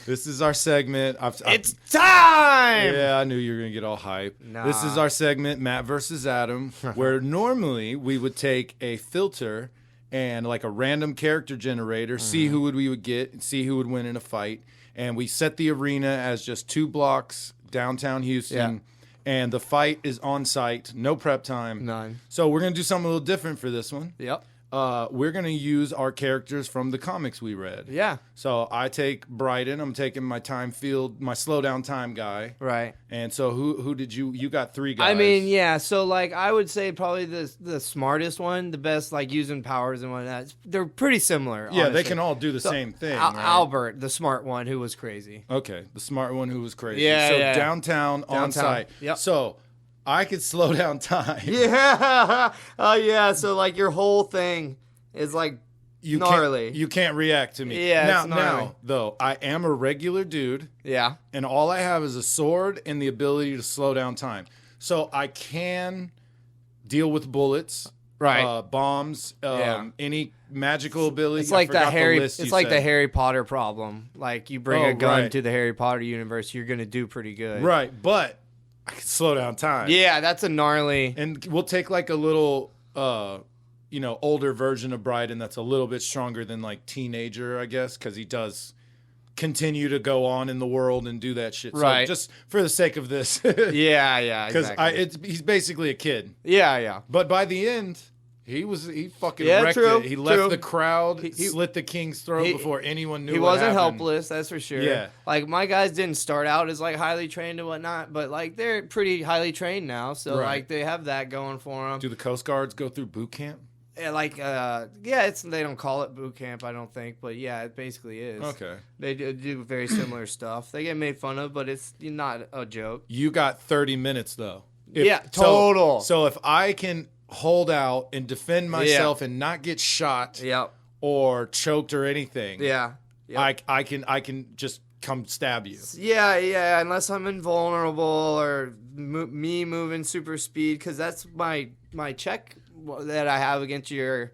This is our segment. It's time! Yeah, I knew you were going to get all hype. Nah. This is our segment, Matt versus Adam, where normally we would take a filter and like a random character generator, see who we would get, and see who would win in a fight. And we set the arena as just 2 blocks downtown Houston. And the fight is on site, no prep time. None. So we're going to do something a little different for this one. Yep. We're going to use our characters from the comics we read. Yeah. So I take Bryden. I'm taking my my slow down time guy. Right. And so who did you got 3 guys. I mean, yeah. So like I would say probably the smartest one, the best like using powers and whatnot. They're pretty similar. Yeah, honestly. they can all do the same thing. Right? Albert, the smart one who was crazy. Okay, the smart one who was crazy. Yeah. So yeah. downtown on site. Yep. So I could slow down time. Yeah. Oh yeah. So like your whole thing is like gnarly. You can't react to me. Yeah. Now, though, I am a regular dude. Yeah. And all I have is a sword and the ability to slow down time. So I can deal with bullets, right? Bombs, any magical ability. It's like the Harry Potter problem. Like you bring a gun to the Harry Potter universe, you're gonna do pretty good. Right, but I can slow down time. Yeah, that's a gnarly. And we'll take like a little older version of Bryden that's a little bit stronger than like teenager, I guess, because he does continue to go on in the world and do that shit. Right. So just for the sake of this. yeah, because exactly. He's basically a kid. Yeah. But by the end, he fucking wrecked it. He left the crowd, he slit the king's throat before anyone knew. He what wasn't happened. helpless, that's for sure. Yeah. Like my guys didn't start out as like highly trained and whatnot, but like they're pretty highly trained now, so like they have that going for them. Do the Coast Guards go through boot camp? They don't call it boot camp, I don't think, but yeah, it basically is. Okay. They do very similar stuff. They get made fun of, but it's not a joke. You got 30 minutes though. Total. So if I can hold out and defend myself and not get shot or choked or anything, I can just come stab you. Yeah, unless I'm invulnerable or me moving super speed, because that's my check that I have against your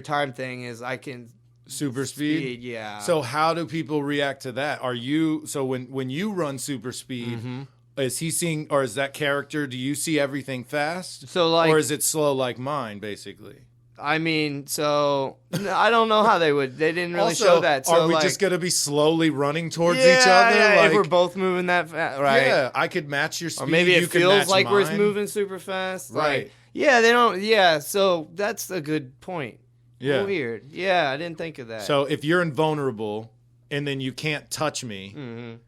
time thing is I can super speed. Yeah. So how do people react to that? Are you when you run super speed? Is he seeing, or is that character? Do you see everything fast? So like, or is it slow like mine, basically? I mean, so I don't know how they would. They didn't really show that. So are we just gonna be slowly running towards each other? Yeah, like, if we're both moving that fast, right? Yeah, I could match your speed. Or maybe it feels like mine. we're moving super fast. Right. Like, yeah, they don't. Yeah, so that's a good point. Yeah. Weird. Yeah, I didn't think of that. So if you're invulnerable and then you can't touch me.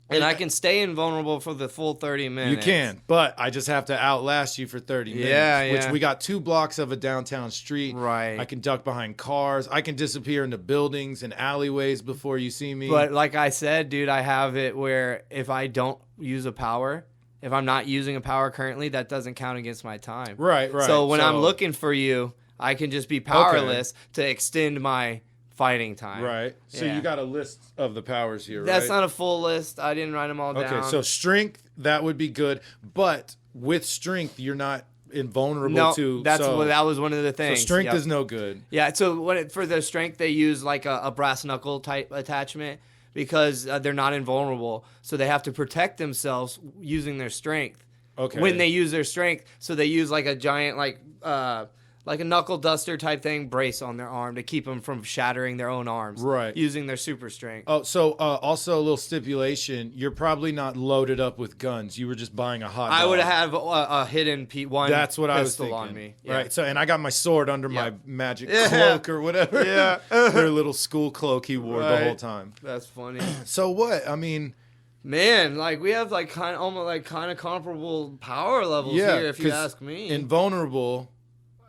And I can stay invulnerable for the full 30 minutes. You can, but I just have to outlast you for 30 minutes. Which we got 2 blocks of a downtown street. Right. I can duck behind cars. I can disappear into buildings and alleyways before you see me. But like I said, dude, I have it where if I don't use a power, if I'm not using a power currently, that doesn't count against my time. Right. So when I'm looking for you, I can just be powerless to extend my fighting time. Right. So you got a list of the powers here, right? That's not a full list. I didn't write them all down. Okay, so strength, that would be good. But with strength, you're not invulnerable to... that was one of the things. So strength is no good. Yeah, so for the strength, they use like a brass knuckle type attachment because they're not invulnerable. So they have to protect themselves using their strength. Okay. When they use their strength, so they use like a giant like a knuckle duster type thing brace on their arm to keep them from shattering their own arms. Right. Using their super strength. Oh, so also a little stipulation. You're probably not loaded up with guns. You were just buying a hot dog. I would have a hidden one That's what I was thinking. on me. Yeah. Right. So, and I got my sword under my magic cloak or whatever. Yeah. Their little school cloak he wore the whole time. That's funny. So what? I mean... Man, like we have like kind of comparable power levels here, if you ask me. Invulnerable,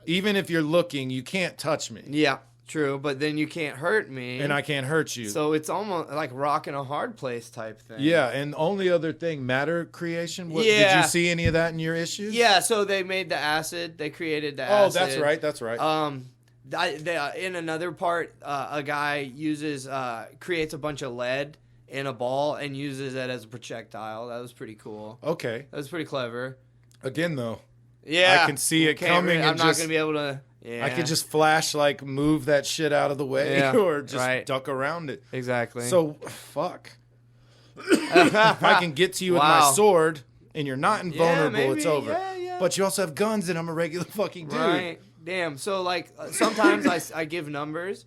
even if you're looking, you can't touch me. Yeah, true, but then you can't hurt me, and I can't hurt you. So it's almost like rock in a hard place type thing. Yeah, and the only other thing, matter creation. Did you see any of that in your issues? Yeah, so they made the acid. They created the acid. Oh, that's right. In another part, a guy creates a bunch of lead in a ball and uses it as a projectile. That was pretty cool. Okay. That was pretty clever. Again, though. Yeah. I can see it coming. I'm not going to be able to... Yeah. I could just move that shit out of the way or just duck around it. Exactly. So, fuck. If I can get to you with my sword and you're not invulnerable, it's over. Yeah. But you also have guns and I'm a regular fucking dude. Right. Damn. So, like, sometimes I give numbers...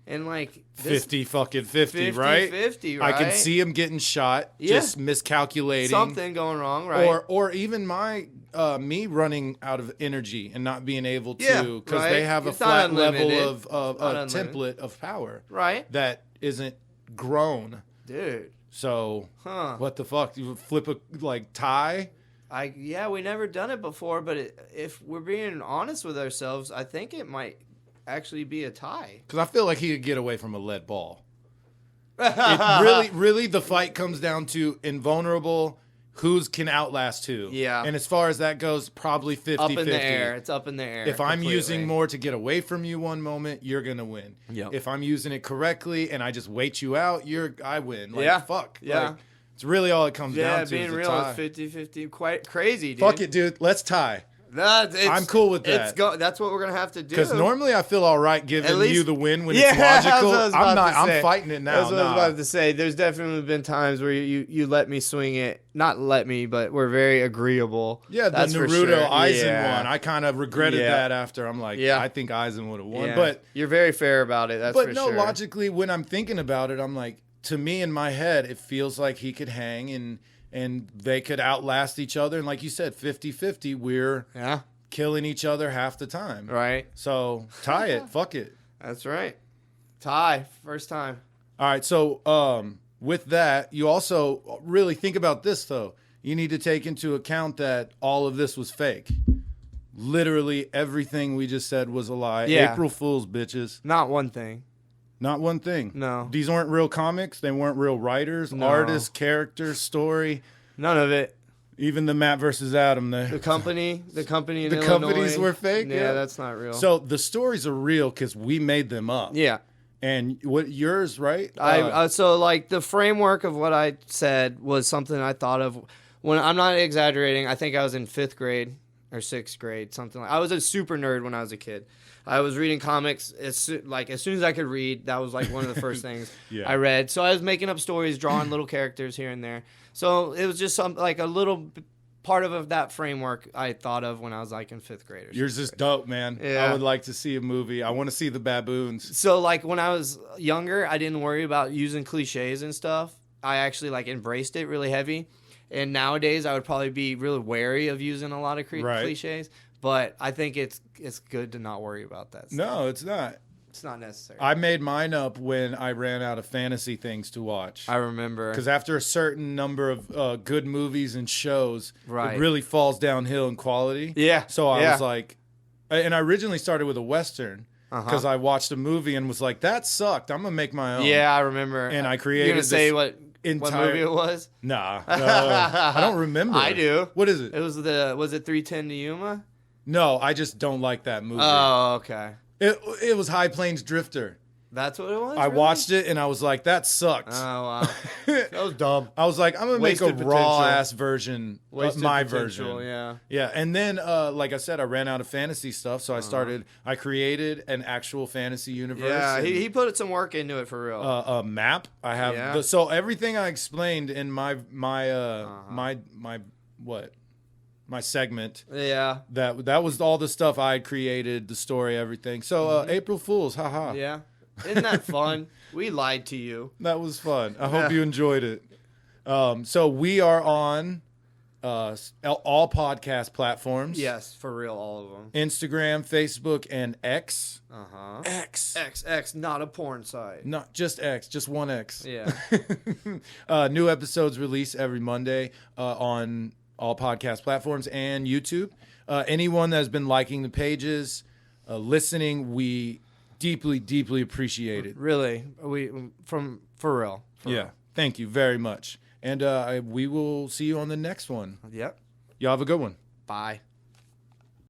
And like 50 fucking 50, right? 50, right? I can see him getting shot, just miscalculating. Something going wrong, right? Or even me running out of energy and not being able to, because they have a flat level of a template of power. Right. That isn't grown. Dude. So, what the fuck? You flip a, tie? We never done it before, but if we're being honest with ourselves, I think it might actually be a tie. Because I feel like he could get away from a lead ball. It really, the fight comes down to invulnerable, who's can outlast who. Yeah. And as far as that goes, probably 50-50. Up in the air. It's up in the air. If I'm using more to get away from you one moment, you're going to win. Yep. If I'm using it correctly and I just wait you out, I win. Fuck. Yeah. It's really all it comes down to. Yeah, being real is 50-50. Quite crazy, dude. Fuck it, dude. Let's tie. I'm cool with that. That's what we're gonna have to do. Because normally I feel all right giving you the win when it's logical. I'm fighting it now. That's what I was about to say. There's definitely been times where you let me swing it. Not let me, but we're very agreeable. Yeah, the Naruto Aizen one. I kind of regretted that after. I'm like, I think Aizen would have won. Yeah. But you're very fair about it. That's for sure. But no, logically, when I'm thinking about it, I'm like, to me in my head, it feels like he could hang and they could outlast each other. And like you said, 50-50, we're killing each other half the time. Right. So tie it. Fuck it. That's right. Tie. First time. All right. So with that, you also really think about this, though. You need to take into account that all of this was fake. Literally everything we just said was a lie. Yeah. April Fool's, bitches. Not one thing. Not one thing. No. These weren't real comics. They weren't real writers, artists, characters, story. None of it. Even the Matt versus Adam. The companies in companies were fake? Yeah, that's not real. So the stories are real because we made them up. Yeah. And what yours, right? So like the framework of what I said was something I thought of when I'm not exaggerating. I think I was in 5th grade or 6th grade, something like. I was a super nerd when I was a kid. I was reading comics as soon as I could read. That was like one of the first things I read. So I was making up stories, drawing little characters here and there. So it was just a little part of that framework I thought of when I was like in 5th grade. Yours is dope, man. Yeah. I would like to see a movie. I want to see the baboons. So like when I was younger, I didn't worry about using cliches and stuff. I actually like embraced it really heavy. And nowadays I would probably be really wary of using a lot of cliches. But I think it's good to not worry about that stuff. No, it's not. It's not necessary. I made mine up when I ran out of fantasy things to watch. I remember. Because after a certain number of good movies and shows, it really falls downhill in quality. Yeah. So I was like, and I originally started with a Western because I watched a movie and was like, that sucked. I'm going to make my own. Yeah, I remember. And I created You're going to say what movie it was? Nah. I don't remember. I do. What is it? It was it 3:10 to Yuma? No, I just don't like that movie. Oh, okay. It was High Plains Drifter. That's what it was? I really? watched it and I was like, that sucked. Oh, wow. That was dumb. I was like, I'm going to make a Wasted raw-ass version of my potential, version. Yeah. Yeah, and then, like I said, I ran out of fantasy stuff, so I created an actual fantasy universe. Yeah, he put some work into it for real. A map. I have, so everything I explained in my segment. Yeah. That was all the stuff I had created, the story, everything. So April Fools, haha. Yeah. Isn't that fun? We lied to you. That was fun. I hope you enjoyed it. So we are on all podcast platforms. Yes, for real, all of them. Instagram, Facebook, and X. X, not a porn site. Not just X, just one X. Yeah. New episodes release every Monday on all podcast platforms and YouTube. Anyone that has been liking the pages, listening, we deeply appreciate it. Really, for real. Yeah, thank you very much. And we will see you on the next one. Yep. Y'all have a good one. Bye.